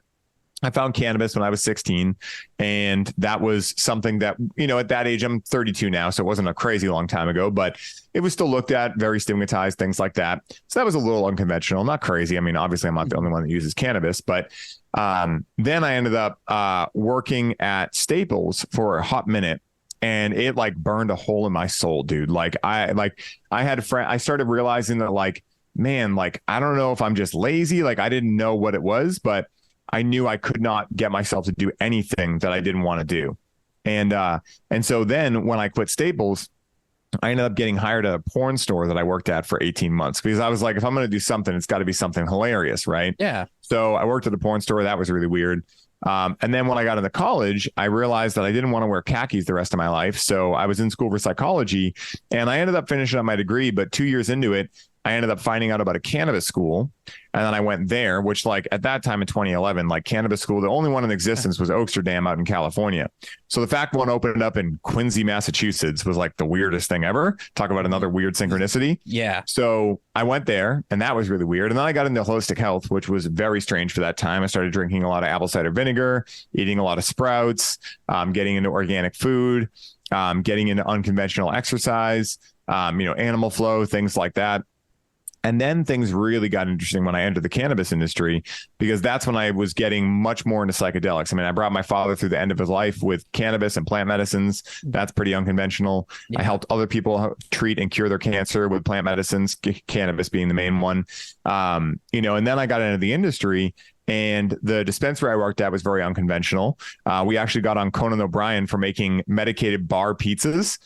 I found cannabis when I was 16, and that was something that, at that age, I'm 32 now, so it wasn't a crazy long time ago, but it was still looked at, very stigmatized, things like that. So that was a little unconventional, not crazy. I mean, obviously I'm not the only one that uses cannabis, but then I ended up working at Staples for a hot minute, and it like burned a hole in my soul, dude. Like I had a friend, I started realizing that like, man, like, I don't know if I'm just lazy. Like I didn't know what it was, but I knew I could not get myself to do anything that I didn't want to do. And so then when I quit Staples, I ended up getting hired at a porn store that I worked at for 18 months because I was like, if I'm going to do something, it's got to be something hilarious, right? Yeah. So I worked at a porn store. That was really weird. And then when I got into college, I realized that I didn't want to wear khakis the rest of my life. So I was in school for psychology, and I ended up finishing up my degree. But 2 years into it, I ended up finding out about a cannabis school, and then I went there, which like at that time in 2011, like cannabis school, the only one in existence was Oaksterdam out in California. So the fact one opened up in Quincy, Massachusetts was like the weirdest thing ever. Talk about another weird synchronicity. Yeah. So I went there, and that was really weird. And then I got into holistic health, which was very strange for that time. I started drinking a lot of apple cider vinegar, eating a lot of sprouts, getting into organic food, getting into unconventional exercise, animal flow, things like that. And then things really got interesting when I entered the cannabis industry, because that's when I was getting much more into psychedelics. I mean, I brought my father through the end of his life with cannabis and plant medicines. That's pretty unconventional. Yeah. I helped other people treat and cure their cancer with plant medicines, cannabis being the main one. And then I got into the industry. And the dispensary I worked at was very unconventional. We actually got on Conan O'Brien for making medicated bar pizzas.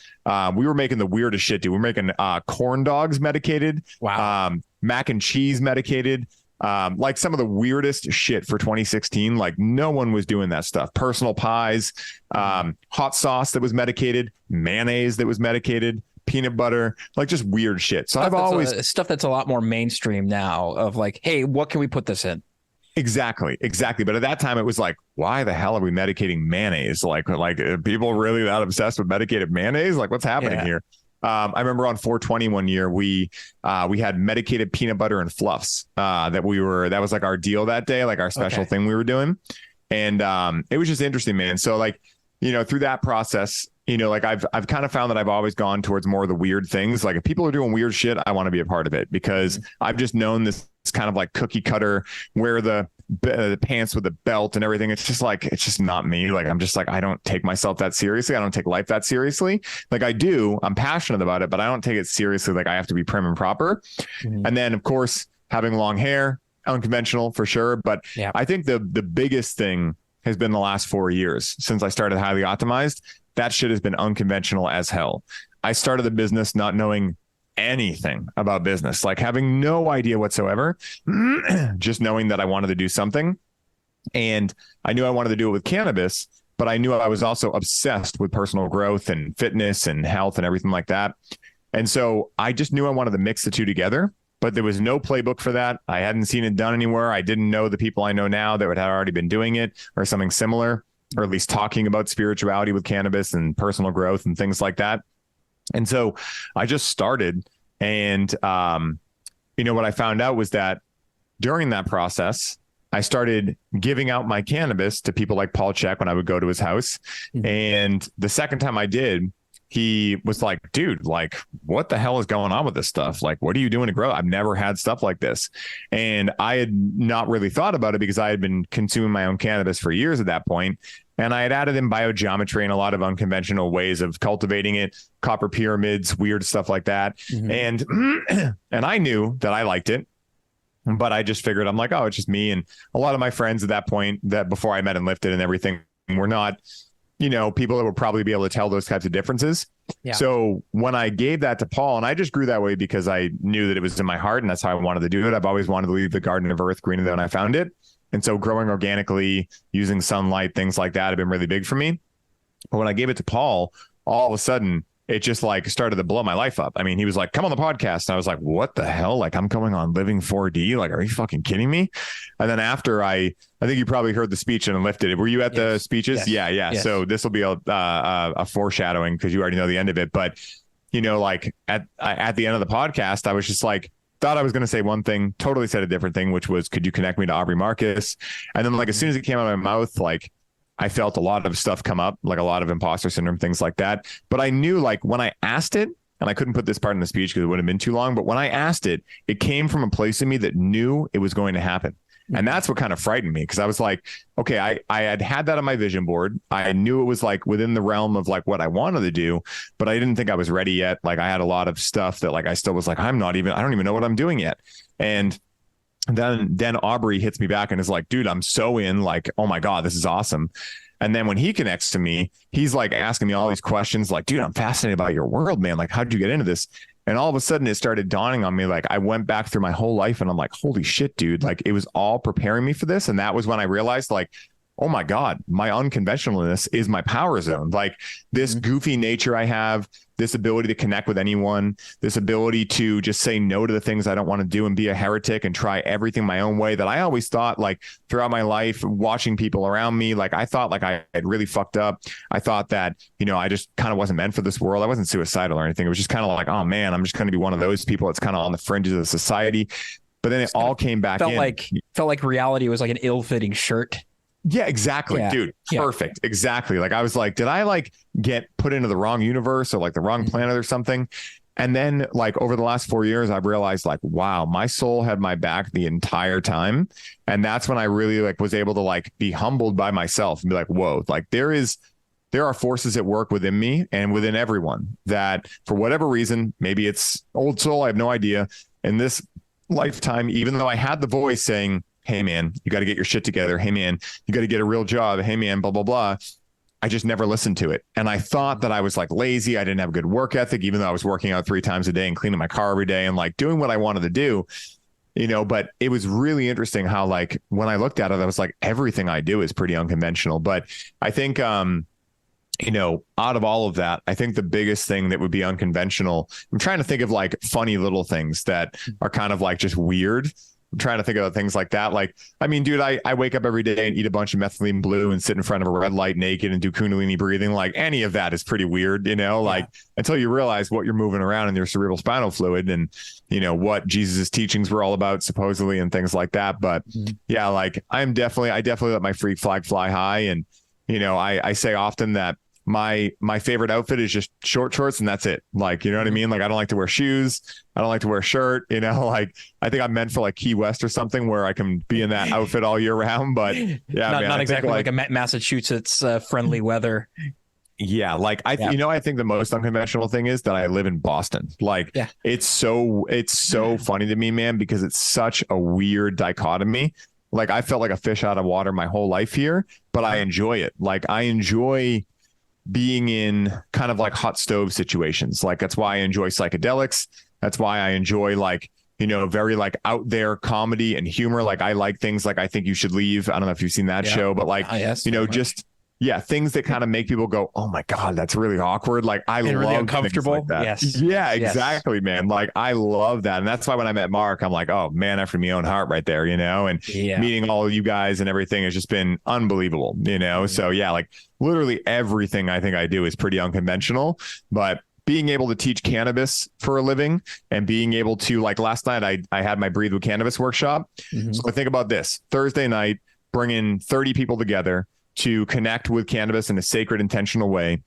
We were making the weirdest shit, dude. We were making corn dogs medicated. Wow. Mac and cheese medicated. Like some of the weirdest shit for 2016. Like no one was doing that stuff. Personal pies, hot sauce that was medicated, mayonnaise that was medicated, peanut butter, like just weird shit. So I've always stuff that's a lot more mainstream now of like, hey, what can we put this in? Exactly. But at that time, it was like, why the hell are we medicating mayonnaise? Like are people really that obsessed with medicated mayonnaise? Like, what's happening here? I remember on 420 one year, we had medicated peanut butter and fluffs that was like our deal that day, like our special thing we were doing. And it was just interesting, man. So like, through that process, like I've kind of found that I've always gone towards more of the weird things. Like if people are doing weird shit, I want to be a part of it, because I've just known this kind of like cookie cutter, wear the pants with the belt and everything. It's just not me. Like, I'm just like, I don't take myself that seriously. I don't take life that seriously. Like I'm passionate about it, but I don't take it seriously. Like I have to be prim and proper. Mm-hmm. And then of course, having long hair, unconventional for sure. But I think the biggest thing has been the last 4 years since I started Highly Optimized. That shit has been unconventional as hell. I started the business not knowing anything about business, like having no idea whatsoever, just knowing that I wanted to do something. And I knew I wanted to do it with cannabis, but I knew I was also obsessed with personal growth and fitness and health and everything like that. And so I just knew I wanted to mix the two together, but there was no playbook for that. I hadn't seen it done anywhere. I didn't know the people I know now that had already been doing it or something similar, or at least talking about spirituality with cannabis and personal growth and things like that. And so I just started, and, what I found out was that during that process, I started giving out my cannabis to people like Paul Chek when I would go to his house. Mm-hmm. And the second time I did, he was like, dude, like, what the hell is going on with this stuff? Like, what are you doing to grow? I've never had stuff like this. And I had not really thought about it because I had been consuming my own cannabis for years at that point. And I had added in biogeometry and a lot of unconventional ways of cultivating it, copper pyramids, weird stuff like that. Mm-hmm. And I knew that I liked it, but I just figured, I'm like, oh, it's just me. And a lot of my friends at that point, that before I met and lifted and everything, were not, people that would probably be able to tell those types of differences. Yeah. So when I gave that to Paul, and I just grew that way because I knew that it was in my heart and that's how I wanted to do it. I've always wanted to leave the Garden of Earth greener than I found it. And so growing organically, using sunlight, things like that have been really big for me. But when I gave it to Paul, all of a sudden, it just like started to blow my life up. I mean, he was like, come on the podcast. And I was like, what the hell? Like, I'm going on Living 4D. Like, are you fucking kidding me? And then after I think you probably heard the speech and lifted it. Were you at the speeches? Yes. Yeah. Yes. So this will be a foreshadowing because you already know the end of it. But, like at the end of the podcast, I was just like, thought I was going to say one thing, totally said a different thing, which was, could you connect me to Aubrey Marcus? And then like, as soon as it came out of my mouth, like I felt a lot of stuff come up, like a lot of imposter syndrome, things like that. But I knew like when I asked it, and I couldn't put this part in the speech because it would have been too long, but when I asked it, it came from a place in me that knew it was going to happen. And that's what kind of frightened me, because I was like, okay, I had that on my vision board. I knew it was like within the realm of like what I wanted to do, but I didn't think I was ready yet. Like I had a lot of stuff that like I still was like, I don't even know what I'm doing yet. And then Aubrey hits me back and is like, dude, I'm so in, like, oh my God, this is awesome. And then when he connects to me, he's like asking me all these questions like, dude, I'm fascinated about your world, man. Like, how'd you get into this? And all of a sudden it started dawning on me. Like I went back through my whole life and I'm like, holy shit, dude, like it was all preparing me for this. And that was when I realized like, oh my God, my unconventionalness is my power zone. Like this goofy nature I have, this ability to connect with anyone, this ability to just say no to the things I don't want to do and be a heretic and try everything my own way, that I always thought like throughout my life, watching people around me, like I thought like I had really fucked up. I thought that, I just kind of wasn't meant for this world. I wasn't suicidal or anything. It was just kind of like, oh man, I'm just going to be one of those people that's kind of on the fringes of society. But then it all came back in. Felt like reality was like an ill-fitting shirt. Yeah, exactly, dude. Perfect. Exactly. Like I was like, did I like get put into the wrong universe or like the wrong planet or something? And then like over the last 4 years, I've realized like, wow, my soul had my back the entire time. And that's when I really like was able to like be humbled by myself and be like, whoa, like there are forces at work within me and within everyone that for whatever reason, maybe it's old soul, I have no idea. In this lifetime, even though I had the voice saying, hey man, you got to get your shit together. Hey man, you got to get a real job. Hey man, blah, blah, blah. I just never listened to it. And I thought that I was like lazy. I didn't have a good work ethic, even though I was working out 3 times a day and cleaning my car every day and like doing what I wanted to do, you know, but it was really interesting how like when I looked at it, I was like, everything I do is pretty unconventional. But I think, you know, out of all of that, I think the biggest thing that would be unconventional, I'm trying to think of like funny little things that are kind of like just weird. I'm trying to think of things like that. Like, I mean, dude, I wake up every day and eat a bunch of methylene blue and sit in front of a red light naked and do Kundalini breathing. Like any of that is pretty weird, you know, like until you realize what you're moving around in your cerebral spinal fluid and, you know, what Jesus's teachings were all about supposedly and things like that. But yeah, like I definitely let my freak flag fly high. And, you know, I say often that my favorite outfit is just short shorts and that's it. Like, you know what I mean? Like, I don't like to wear shoes. I don't like to wear a shirt, you know, like I think I'm meant for like Key West or something where I can be in that outfit all year round, but yeah, not exactly like a Massachusetts friendly weather. Yeah. Like you know, I think the most unconventional thing is that I live in Boston. Like it's so funny to me, man, because it's such a weird dichotomy. Like I felt like a fish out of water my whole life here, but I enjoy it. Like I enjoy being in kind of like hot stove situations. Like that's why I enjoy psychedelics. That's why I enjoy like, you know, very like out there comedy and humor. Like I like things like I Think You Should Leave. I don't know if you've seen that show, but like, you know, just things that kind of make people go, oh my God, that's really awkward. Like I love really uncomfortable. Like that. Yes. Yeah, exactly, man. Like I love that. And that's why when I met Mark, I'm like, oh man, after my own heart right there, you know, and meeting all of you guys and everything has just been unbelievable, you know? So yeah, like literally everything I think I do is pretty unconventional, but being able to teach cannabis for a living and being able to like last night, I had my Breathe with Cannabis workshop. So I think about this Thursday night, bringing 30 people together to connect with cannabis in a sacred, intentional way,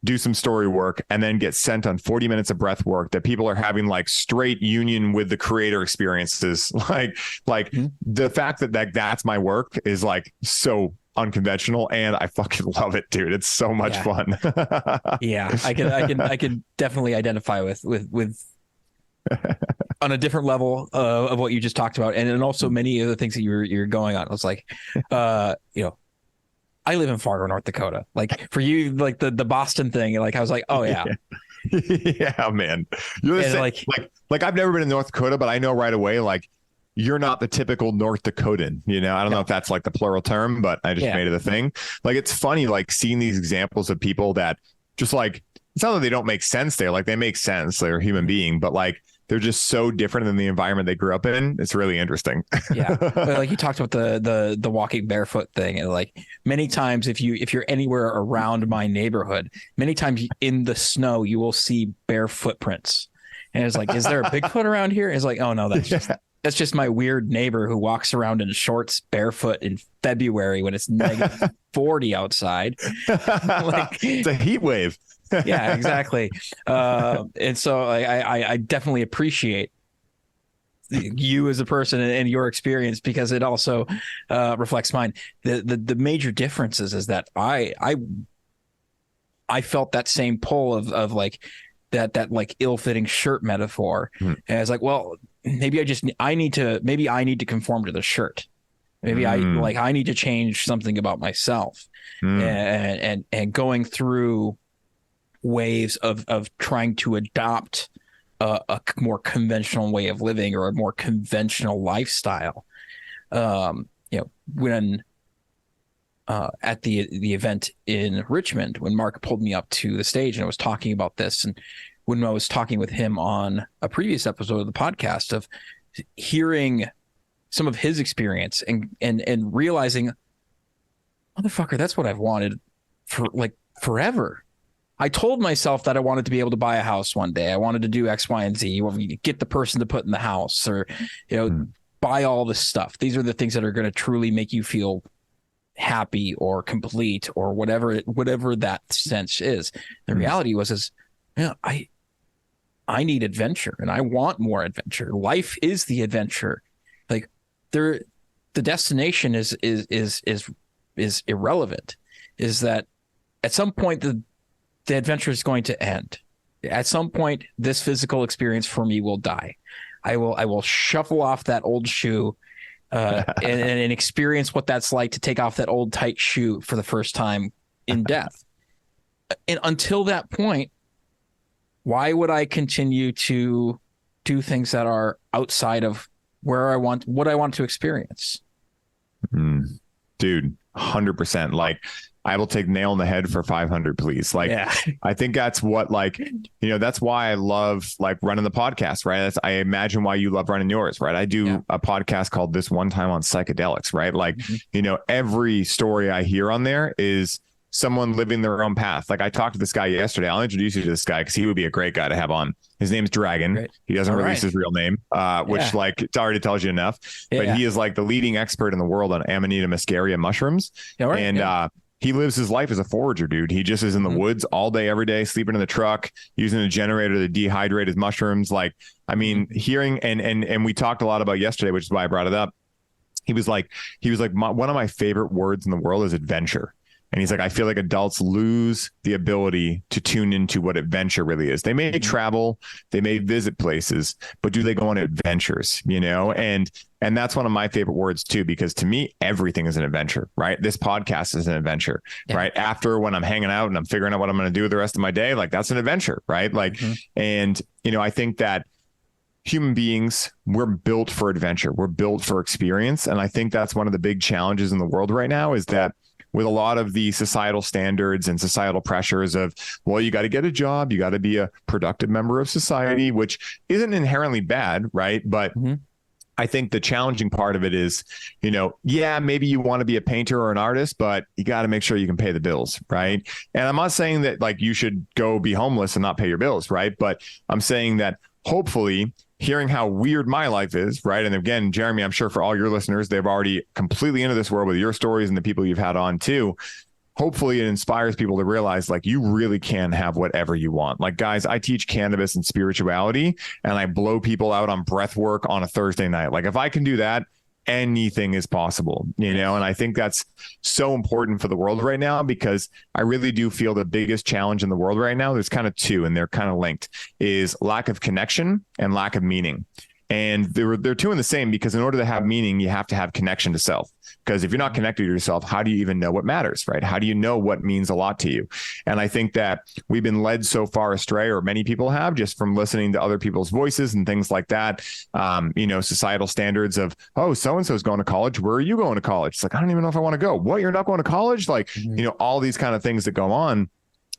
do some story work, and then get sent on 40 minutes of breath work that people are having like straight union with the creator experiences. Like the fact that that's my work is like so unconventional and I fucking love it, dude. It's so much fun. I can definitely identify with on a different level of what you just talked about. And also many of the things that you're going on. I was like, you know, I live in Fargo, North Dakota. Like for you, like the Boston thing, like I was like, oh yeah. Yeah, man. You're the same, like I've never been in North Dakota, but I know right away, like you're not the typical North Dakotan, you know? I don't know if that's like the plural term, but I just made it a thing. Like, it's funny, like seeing these examples of people that just like, it's not that they don't make sense there. Like they make sense. They're a human being, but like, they're just so different than the environment they grew up in. It's really interesting. Like you talked about the walking barefoot thing, and like many times if you're anywhere around my neighborhood, many times in the snow you will see bare footprints, and it's like, is there a Bigfoot around here? It's like, oh no, that's just my weird neighbor who walks around in shorts barefoot in February when it's negative 40 outside. Like, it's a heat wave. Yeah, exactly. And so I definitely appreciate you as a person and your experience, because it also reflects mine. The major differences is that I felt that same pull of like that like ill-fitting shirt metaphor. And I was like, well, maybe I need to conform to the shirt. Maybe I need to change something about myself. And going through waves of trying to adopt a more conventional way of living or a more conventional lifestyle. You know, when at the event in Richmond, when Mark pulled me up to the stage and I was talking about this, and when I was talking with him on a previous episode of the podcast, of hearing some of his experience and realizing, motherfucker, that's what I've wanted for like forever. I told myself that I wanted to be able to buy a house one day. I wanted to do X, Y, and Z. You want me to get the person to put in the house, or, you know, buy all this stuff. These are the things that are going to truly make you feel happy or complete or whatever that sense is. The reality was, you know, I need adventure and I want more adventure. Life is the adventure. Like the destination is irrelevant. Is that at some point the adventure is going to end. At some point, this physical experience for me will die. I will shuffle off that old shoe and experience what that's like to take off that old tight shoe for the first time in death. And until that point, why would I continue to do things that are outside of what I want to experience? Dude, 100%. Like, I will take nail in the head for 500, please. Like, yeah. I think that's what, like, that's why I love like running the podcast, right? I imagine why you love running yours, right? I do a podcast called This One Time on Psychedelics, right? Like, every story I hear on there is someone living their own path. Like, I talked to this guy yesterday. I'll introduce you to this guy because he would be a great guy to have on. His name's Dragon. Great. He doesn't release his real name, which like it already tells you enough. But he is like the leading expert in the world on Amanita muscaria mushrooms. He lives his life as a forager, dude. He just is in the woods all day, every day, sleeping in the truck, using a generator to dehydrate his mushrooms. Like, I mean, hearing and we talked a lot about yesterday, which is why I brought it up. He was like, one of my favorite words in the world is adventure. And he's like, I feel like adults lose the ability to tune into what adventure really is. They may travel, they may visit places, but do they go on adventures, And that's one of my favorite words too, because to me, everything is an adventure, right? This podcast is an adventure, right? After when I'm hanging out and I'm figuring out what I'm going to do the rest of my day, like that's an adventure, right? Like, and, I think that human beings, we're built for adventure. We're built for experience. And I think that's one of the big challenges in the world right now is that with a lot of the societal standards and societal pressures of, well, you got to get a job, you got to be a productive member of society, which isn't inherently bad, right? But I think the challenging part of it is, maybe you want to be a painter or an artist, but you got to make sure you can pay the bills, right? And I'm not saying that like you should go be homeless and not pay your bills, right? But I'm saying that hopefully hearing how weird my life is, right? And again, Jeremy, I'm sure for all your listeners, they've already completely into this world with your stories and the people you've had on too. Hopefully it inspires people to realize like you really can have whatever you want. Like, guys, I teach cannabis and spirituality and I blow people out on breath work on a Thursday night. Like, if I can do that, anything is possible, and I think that's so important for the world right now, because I really do feel the biggest challenge in the world right now, there's kind of two and they're kind of linked, is lack of connection and lack of meaning. And they're two in the same, because in order to have meaning, you have to have connection to self. Because if you're not connected to yourself, how do you even know what matters, right? How do you know what means a lot to you? And I think that we've been led so far astray, or many people have, just from listening to other people's voices and things like that. Societal standards of, oh, so-and-so's going to college. Where are you going to college? It's like, I don't even know if I want to go. What? You're not going to college? Like, all these kind of things that go on.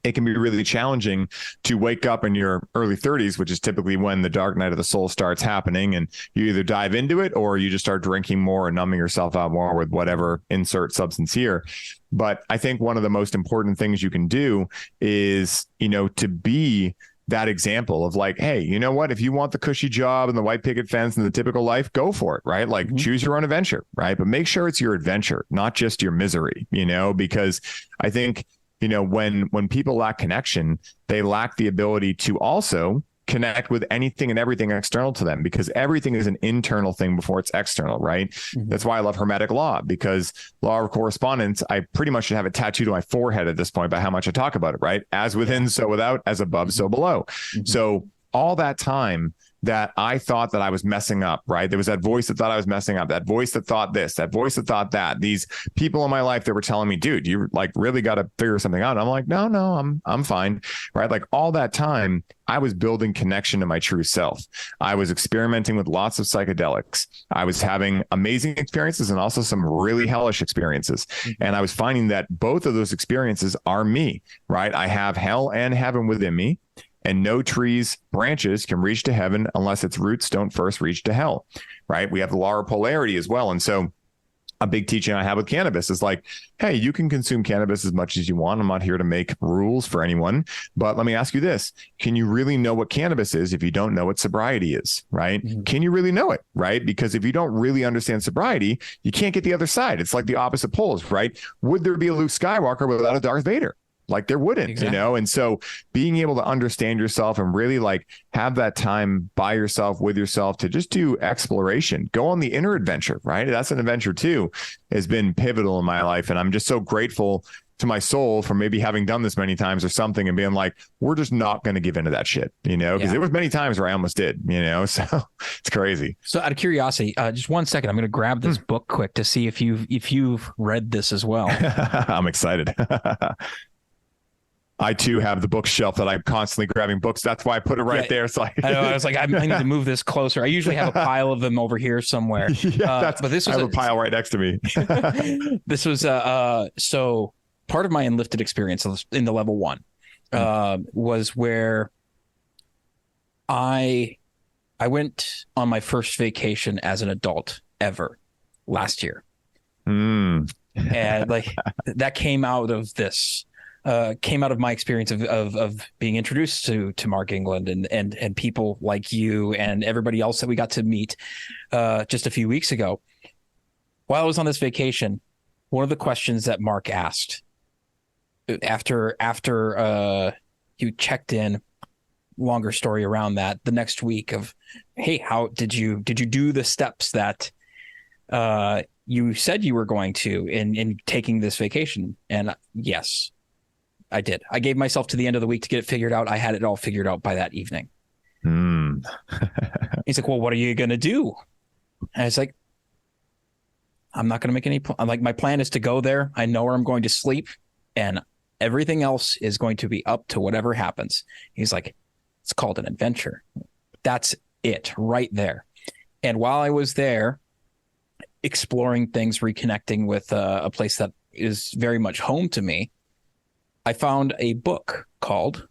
It can be really challenging to wake up in your early 30s, which is typically when the dark night of the soul starts happening, and you either dive into it or you just start drinking more and numbing yourself out more with whatever insert substance here. But I think one of the most important things you can do is, to be that example of like, hey, you know what? If you want the cushy job and the white picket fence and the typical life, go for it, right? Like, choose your own adventure, right? But make sure it's your adventure, not just your misery, because I think, when people lack connection, they lack the ability to also connect with anything and everything external to them, because everything is an internal thing before it's external, right? That's why I love Hermetic law, because law of correspondence, I pretty much should have it tattooed to my forehead at this point by how much I talk about it, right? As within, so without, as above, so below. So all that time that I thought that I was messing up, right? There was that voice that thought I was messing up, that voice that thought this, that voice that thought that, these people in my life that were telling me, dude, you like really got to figure something out. And I'm like, no, I'm fine. Right. Like, all that time I was building connection to my true self. I was experimenting with lots of psychedelics. I was having amazing experiences and also some really hellish experiences. And I was finding that both of those experiences are me, right? I have hell and heaven within me. And no tree's branches can reach to heaven unless its roots don't first reach to hell, right? We have the law of polarity as well. And so a big teaching I have with cannabis is like, hey, you can consume cannabis as much as you want. I'm not here to make rules for anyone. But let me ask you this. Can you really know what cannabis is if you don't know what sobriety is, right? Can you really know it, right? Because if you don't really understand sobriety, you can't get the other side. It's like the opposite poles, right? Would there be a Luke Skywalker without a Darth Vader? Like there wouldn't, Exactly. And so being able to understand yourself and really like have that time by yourself with yourself to just do exploration, go on the inner adventure, right? That's an adventure too, has been pivotal in my life. And I'm just so grateful to my soul for maybe having done this many times or something and being like, we're just not going to give into that shit, because there was many times where I almost did, so it's crazy. So out of curiosity, just 1 second, I'm going to grab this book quick to see if you've read this as well. I'm excited. I too have the bookshelf that I'm constantly grabbing books. That's why I put it right there. So I know, I was like, I need to move this closer. I usually have a pile of them over here somewhere. But this was I have a pile right next to me. This was so part of my enlifted experience in the level 1 was where I went on my first vacation as an adult ever last year. And like that came out of this. Came out of my experience of being introduced to Mark England and people like you and everybody else that we got to meet just a few weeks ago. While I was on this vacation, one of the questions that Mark asked after you checked in, longer story around that, the next week of, hey, how did you do the steps that you said you were going to in taking this vacation? And yes, I did. I gave myself to the end of the week to get it figured out. I had it all figured out by that evening. He's like, well, what are you going to do? And I was like, I'm not going to make any. I'm like, my plan is to go there. I know where I'm going to sleep, and everything else is going to be up to whatever happens. He's like, it's called an adventure. That's it right there. And while I was there exploring things, reconnecting with a place that is very much home to me, I found a book called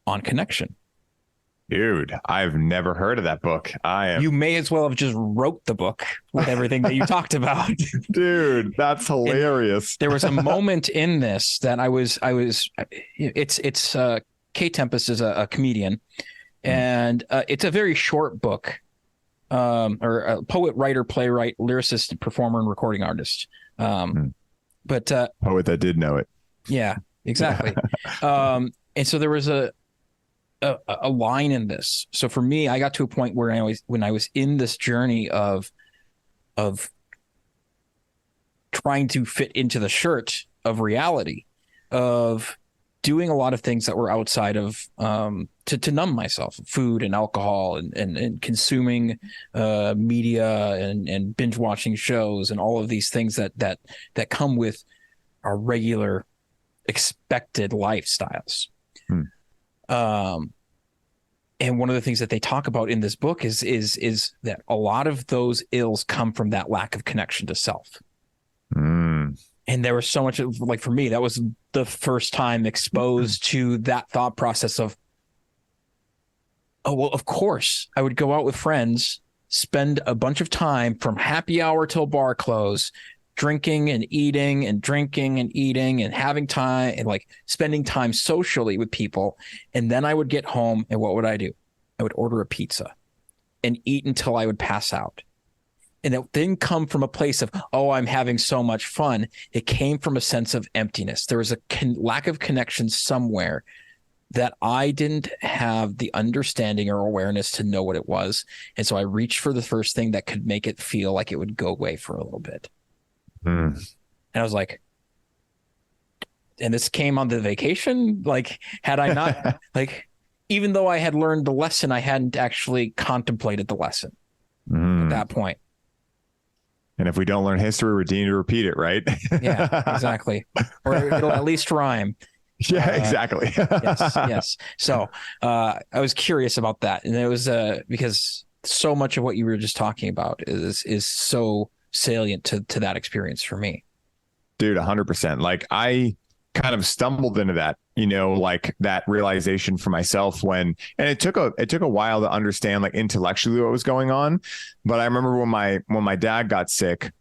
On Connection. Dude, I've never heard of that book. You may as well have just wrote the book with everything that you talked about. Dude, that's hilarious. And there was a moment in this that it's Kate Tempest is a comedian, and it's a very short book, or a poet, writer, playwright, lyricist, performer, and recording artist. But poet that did know it. Yeah. Exactly. And so there was a line in this. So for me, I got to a point where when I was in this journey of trying to fit into the shirt of reality, of doing a lot of things that were outside of to numb myself, food and alcohol and consuming media and binge watching shows and all of these things that come with our regular expected lifestyles. And one of the things that they talk about in this book is that a lot of those ills come from that lack of connection to self. And there was so much like, for me, that was the first time exposed to that thought process of, oh, well, of course I would go out with friends, spend a bunch of time from happy hour till bar close, drinking and eating and drinking and eating and having time and like spending time socially with people. And then I would get home, and what would I do? I would order a pizza and eat until I would pass out. And it didn't come from a place of, oh, I'm having so much fun. It came from a sense of emptiness. There was a lack of connection somewhere that I didn't have the understanding or awareness to know what it was. And so I reached for the first thing that could make it feel like it would go away for a little bit. And I was like, and this came on the vacation. Like, had I not, like, even though I had learned the lesson, I hadn't actually contemplated the lesson at that point. And if we don't learn history, we're deemed to repeat it, right? Yeah, exactly. Or it'll at least rhyme. Yeah, exactly. Yes. So I was curious about that. And it was because so much of what you were just talking about is so salient to that experience for me. Dude, 100%. Like I kind of stumbled into that, like that realization for myself and it took a while to understand like intellectually what was going on. But I remember when my dad got sick,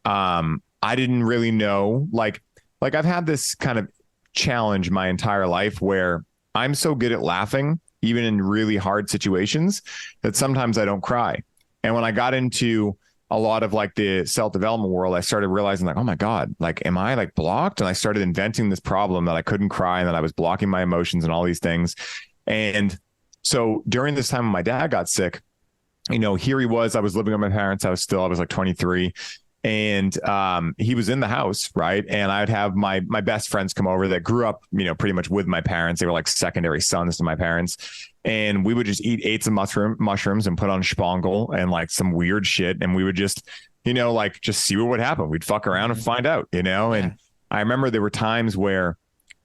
I didn't really know, like I've had this kind of challenge my entire life where I'm so good at laughing, even in really hard situations, that sometimes I don't cry. And when I got into a lot of like the self-development world, I started realizing like, oh my God, like, am I like blocked? And I started inventing this problem that I couldn't cry and that I was blocking my emotions and all these things. And so during this time when my dad got sick, here he was, I was living at my parents' house still. I was like 23. And he was in the house, right? And I'd have my best friends come over that grew up, pretty much with my parents. They were like secondary sons to my parents. And we would just eat 8 mushrooms and put on spangle and like some weird shit. And we would just, just see what would happen. We'd fuck around and find out, And I remember there were times where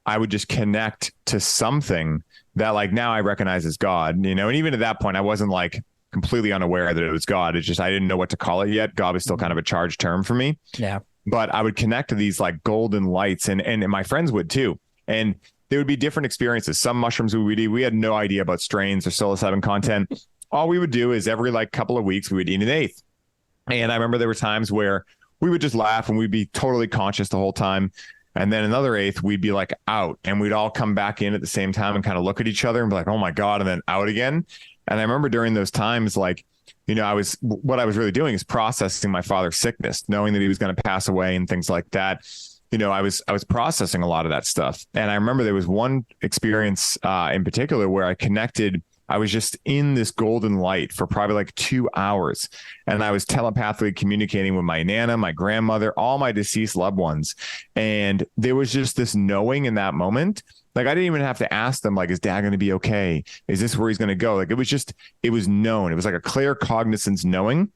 I would just connect to something that like now I recognize as God, and even at that point, I wasn't like completely unaware that it was God. It's just, I didn't know what to call it yet. God was still kind of a charged term for me. Yeah. But I would connect to these like golden lights and my friends would too. And there would be different experiences. Some mushrooms we would eat, we had no idea about strains or psilocybin content. All we would do is every like couple of weeks, we would eat an eighth. And I remember there were times where we would just laugh and we'd be totally conscious the whole time. And then another eighth, we'd be like out and we'd all come back in at the same time and kind of look at each other and be like, oh my God, and then out again. And I remember during those times, like, what I was really doing is processing my father's sickness, knowing that he was going to pass away and things like that. I was processing a lot of that stuff. And I remember there was one experience in particular where I connected. I was just in this golden light for probably like 2 hours. And I was telepathically communicating with my Nana, my grandmother, all my deceased loved ones. And there was just this knowing in that moment. Like, I didn't even have to ask them, like, is dad going to be okay? Is this where he's going to go? Like, it was known. It was like a clear cognizance knowing.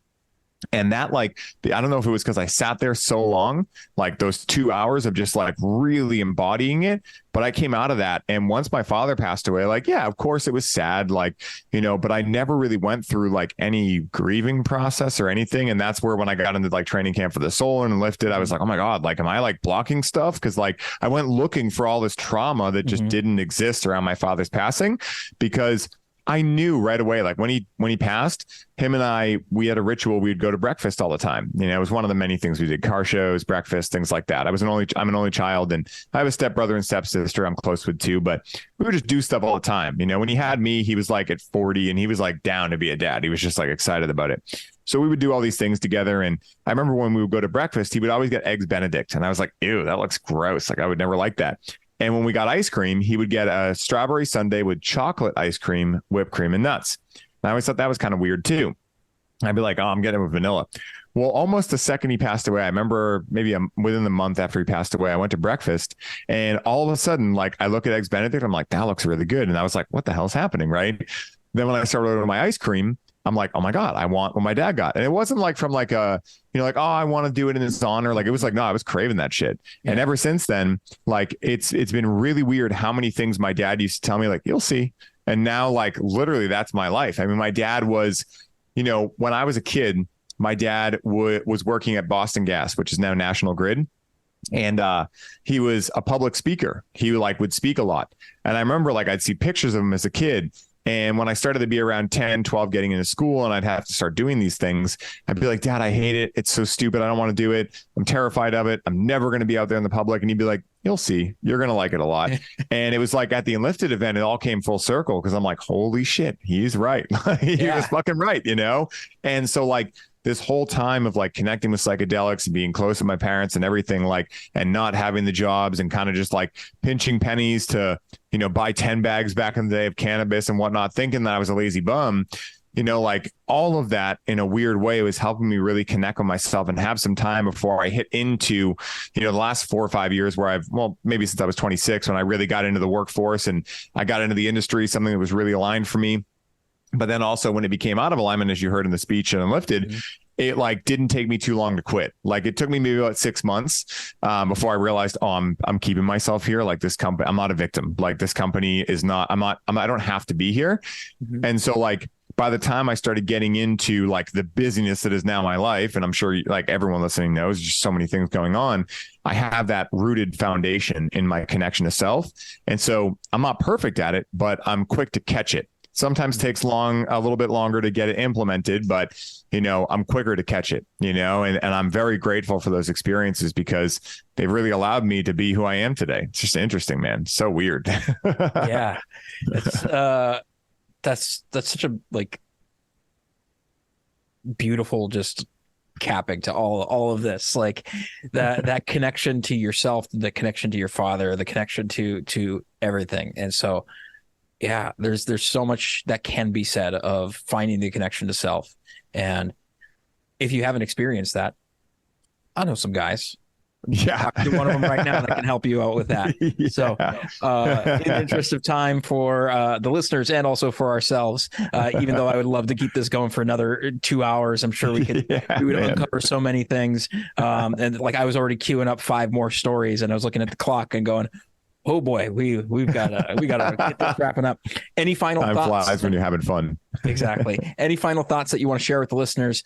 And that, like, I don't know if it was because I sat there so long, like those 2 hours of just like really embodying it. But I came out of that. And once my father passed away, like, yeah, of course it was sad, like, but I never really went through like any grieving process or anything. And that's where when I got into like training camp for the soul and lifted, I was like, oh my God, like, am I like blocking stuff? Because like I went looking for all this trauma that just didn't exist around my father's passing, because I knew right away, like when he passed, him and I, we had a ritual. We'd go to breakfast all the time. It was one of the many things we did: car shows, breakfast, things like that. I'm an only child, and I have a stepbrother and stepsister I'm close with too, but we would just do stuff all the time. When he had me, he was like at 40 and he was like down to be a dad. He was just like excited about it. So we would do all these things together. And I remember when we would go to breakfast, he would always get eggs Benedict. And I was like, ew, that looks gross. Like, I would never like that. And when we got ice cream, he would get a strawberry sundae with chocolate ice cream, whipped cream, and nuts. And I always thought that was kind of weird too. I'd be like, oh, I'm getting it with vanilla. Well, almost the second he passed away, I remember maybe within the month after he passed away, I went to breakfast and all of a sudden, like, I look at eggs Benedict, I'm like, that looks really good. And I was like, what the hell's happening? Right. Then when I started ordering my ice cream, I'm like, oh my God, I want what my dad got. And it wasn't like from like a, like, oh, I want to do it in his honor. Like, it was like, no, I was craving that shit. Yeah. And ever since then, like, it's been really weird how many things my dad used to tell me, like, you'll see. And now, like, literally that's my life. I mean, my dad was, when I was a kid, my dad was working at Boston Gas, which is now National Grid. And he was a public speaker. He like would speak a lot. And I remember like I'd see pictures of him as a kid. And when I started to be around 10, 12, getting into school and I'd have to start doing these things, I'd be like, Dad, I hate it. It's so stupid. I don't want to do it. I'm terrified of it. I'm never going to be out there in the public. And he'd be like, you'll see. You're going to like it a lot. And it was like at the Unlifted event, it all came full circle because I'm like, holy shit, he's right. He was fucking right, And so like this whole time of like connecting with psychedelics and being close to my parents and everything, like, and not having the jobs and kind of just like pinching pennies to, buy 10 bags back in the day of cannabis and whatnot, thinking that I was a lazy bum, like all of that in a weird way was helping me really connect with myself and have some time before I hit into, the last 4 or 5 years where maybe since I was 26, when I really got into the workforce and I got into the industry, something that was really aligned for me. But then also when it became out of alignment, as you heard in the speech and Unlifted, it like didn't take me too long to quit. Like it took me maybe about 6 months before I realized, oh, I'm keeping myself here. Like this company, I'm not a victim. Like this company is not, I don't have to be here. And so like, by the time I started getting into like the busyness that is now my life, and I'm sure like everyone listening knows just so many things going on, I have that rooted foundation in my connection to self. And so I'm not perfect at it, but I'm quick to catch it. Sometimes takes a little bit longer to get it implemented, but I'm quicker to catch it, and I'm very grateful for those experiences because they've really allowed me to be who I am today. It's just interesting, man. So weird. Yeah. It's that's such a like beautiful, just capping to all of this, like that connection to yourself, the connection to your father, the connection to everything. And so, yeah, there's so much that can be said of finding the connection to self. And if you haven't experienced that, I know some guys. Yeah. Talk to one of them right now that can help you out with that. Yeah. So, in the interest of time for the listeners and also for ourselves, even though I would love to keep this going for another 2 hours, I'm sure we would uncover so many things. And like I was already queuing up 5 more stories, and I was looking at the clock and going, oh boy, we've got to get this wrapping up. Any final Time thoughts? flies when you're having fun. Exactly. Any final thoughts that you want to share with the listeners?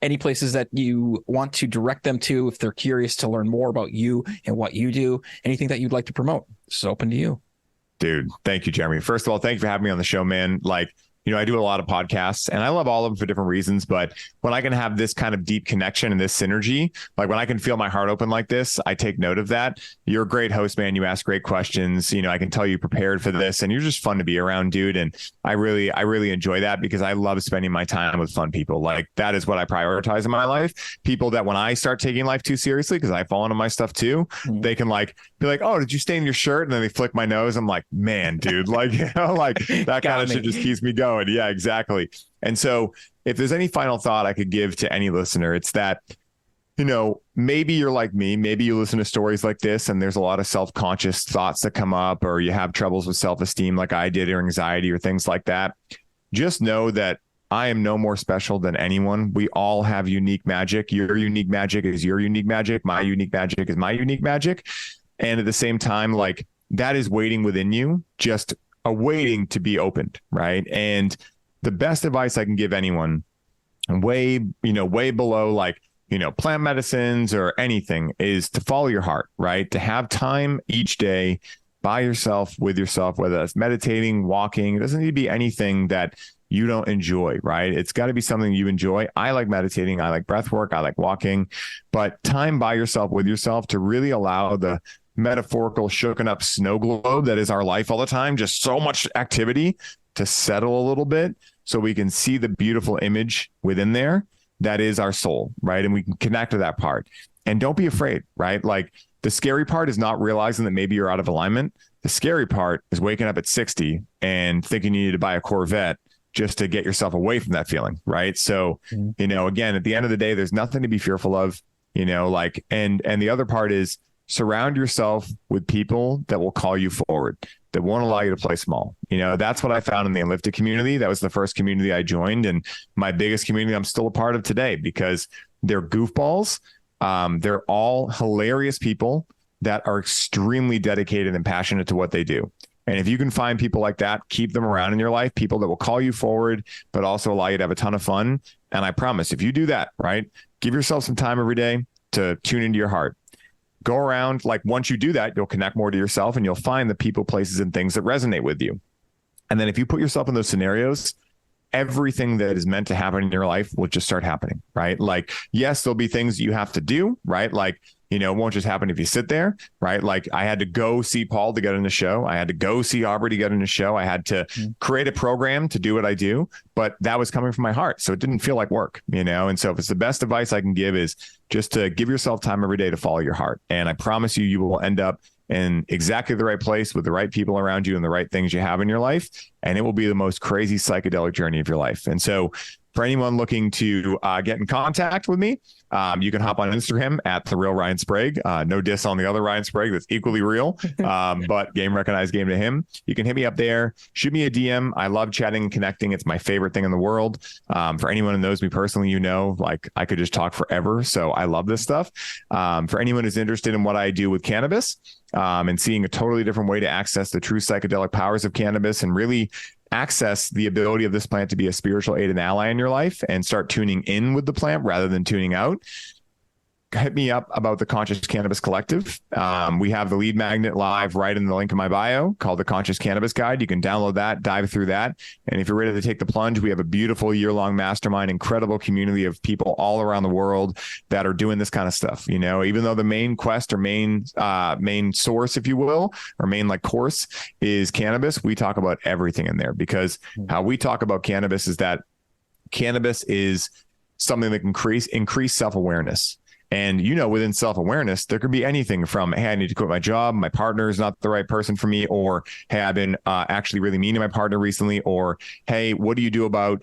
Any places that you want to direct them to if they're curious to learn more about you and what you do? Anything that you'd like to promote? It's open to you. Dude, thank you, Jeremy. First of all, thank you for having me on the show, man. Like, I do a lot of podcasts and I love all of them for different reasons. But when I can have this kind of deep connection and this synergy, like when I can feel my heart open like this, I take note of that. You're a great host, man. You ask great questions. I can tell you prepared for this and you're just fun to be around, dude. And I really enjoy that because I love spending my time with fun people. Like that is what I prioritize in my life. People that when I start taking life too seriously, because I fall into my stuff too, they can like be like, oh, did you stain your shirt? And then they flick my nose. I'm like, man, dude, like, like that kind of shit just keeps me going. Yeah, exactly. And so if there's any final thought I could give to any listener, it's that, maybe you're like me, maybe you listen to stories like this and there's a lot of self-conscious thoughts that come up, or you have troubles with self-esteem like I did, or anxiety or things like that. Just know that I am no more special than anyone. We all have unique magic. Your unique magic is your unique magic. My unique magic is my unique magic. And at the same time, like that is waiting within you, just awaiting to be opened. Right. And the best advice I can give anyone way below like, plant medicines or anything is to follow your heart, right? To have time each day by yourself, with yourself, whether that's meditating, walking. It doesn't need to be anything that you don't enjoy, right? It's got to be something you enjoy. I like meditating. I like breath work. I like walking, but time by yourself, with yourself, to really allow the metaphorical shooken up snow globe that is our life all the time, just so much activity, to settle a little bit so we can see the beautiful image within there that is our soul, right? And we can connect to that part. And don't be afraid, right? Like the scary part is not realizing that maybe you're out of alignment. The scary part is waking up at 60 and thinking you need to buy a Corvette just to get yourself away from that feeling, right? So, again, at the end of the day, there's nothing to be fearful of, and the other part is surround yourself with people that will call you forward, that won't allow you to play small. That's what I found in the Unlifted community. That was the first community I joined, and my biggest community I'm still a part of today, because they're goofballs. They're all hilarious people that are extremely dedicated and passionate to what they do. And if you can find people like that, keep them around in your life, people that will call you forward, but also allow you to have a ton of fun. And I promise, if you do that, right, give yourself some time every day to tune into your heart. Go around, like once you do that, you'll connect more to yourself and you'll find the people, places, and things that resonate with you. And then if you put yourself in those scenarios, everything that is meant to happen in your life will just start happening, right? Like, yes, there'll be things you have to do, right? Like, it won't just happen if you sit there, right? Like I had to go see Paul to get in the show. I had to go see Aubrey to get in the show. I had to create a program to do what I do, but that was coming from my heart. So it didn't feel like work, And so if it's the best advice I can give is just to give yourself time every day to follow your heart. And I promise you, you will end up in exactly the right place with the right people around you and the right things you have in your life. And it will be the most crazy psychedelic journey of your life. And so for anyone looking to get in contact with me, you can hop on Instagram at the real Ryan Sprague. No diss on the other Ryan Sprague, that's equally real, but game recognized game to him. You can hit me up there, shoot me a DM. I love chatting and connecting. It's my favorite thing in the world. For anyone who knows me personally, like I could just talk forever. So I love this stuff. For anyone who's interested in what I do with cannabis, and seeing a totally different way to access the true psychedelic powers of cannabis and really access the ability of this plant to be a spiritual aid and ally in your life and start tuning in with the plant rather than tuning out, hit me up about the Conscious Cannabis Collective. We have the lead magnet live right in the link in my bio called the Conscious Cannabis Guide. You can download that, dive through that. And if you're ready to take the plunge, we have a beautiful year-long mastermind, incredible community of people all around the world that are doing this kind of stuff. Even though the main quest or main source, if you will, or main like course is cannabis, we talk about everything in there, because how we talk about cannabis is that cannabis is something that can increase self-awareness. And, within self-awareness, there could be anything from, hey, I need to quit my job. My partner is not the right person for me. Or, hey, I've been actually really mean to my partner recently. Or, hey, what do you do about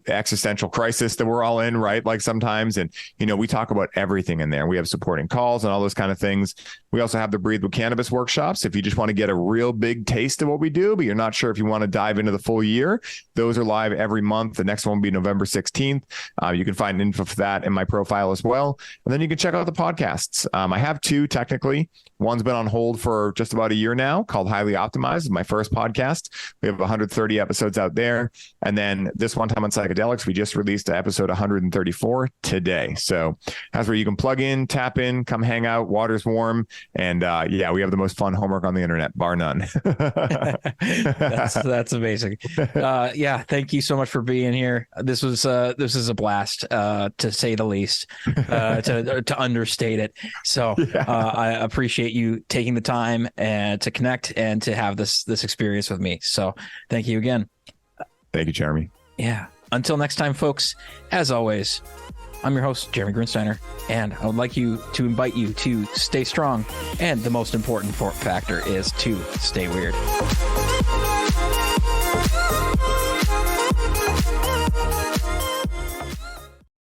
existential crisis that we're all in, right? Like sometimes. And, we talk about everything in there. We have supporting calls and all those kind of things. We also have the Breathe with Cannabis workshops. If you just want to get a real big taste of what we do, but you're not sure if you want to dive into the full year, those are live every month. The next one will be November 16th. You can find info for that in my profile as well. And then you can check out the podcasts. I have 2 technically. One's been on hold for just about a year now, called Highly Optimized, my first podcast. We have 130 episodes out there. And then this one time on Psychedelics, we just released episode 134 today. So that's where you can plug in, tap in, come hang out, water's warm. And we have the most fun homework on the internet, bar none. That's amazing. Thank you so much for being here. This is a blast, to say the least, to understate it. So I appreciate you taking the time and to connect and to have this experience with me. So thank you again. Thank you, Jeremy. Yeah. Until next time, folks, as always, I'm your host, Jeremy Grunsteiner, and I would like to invite you to stay strong. And the most important factor is to stay weird.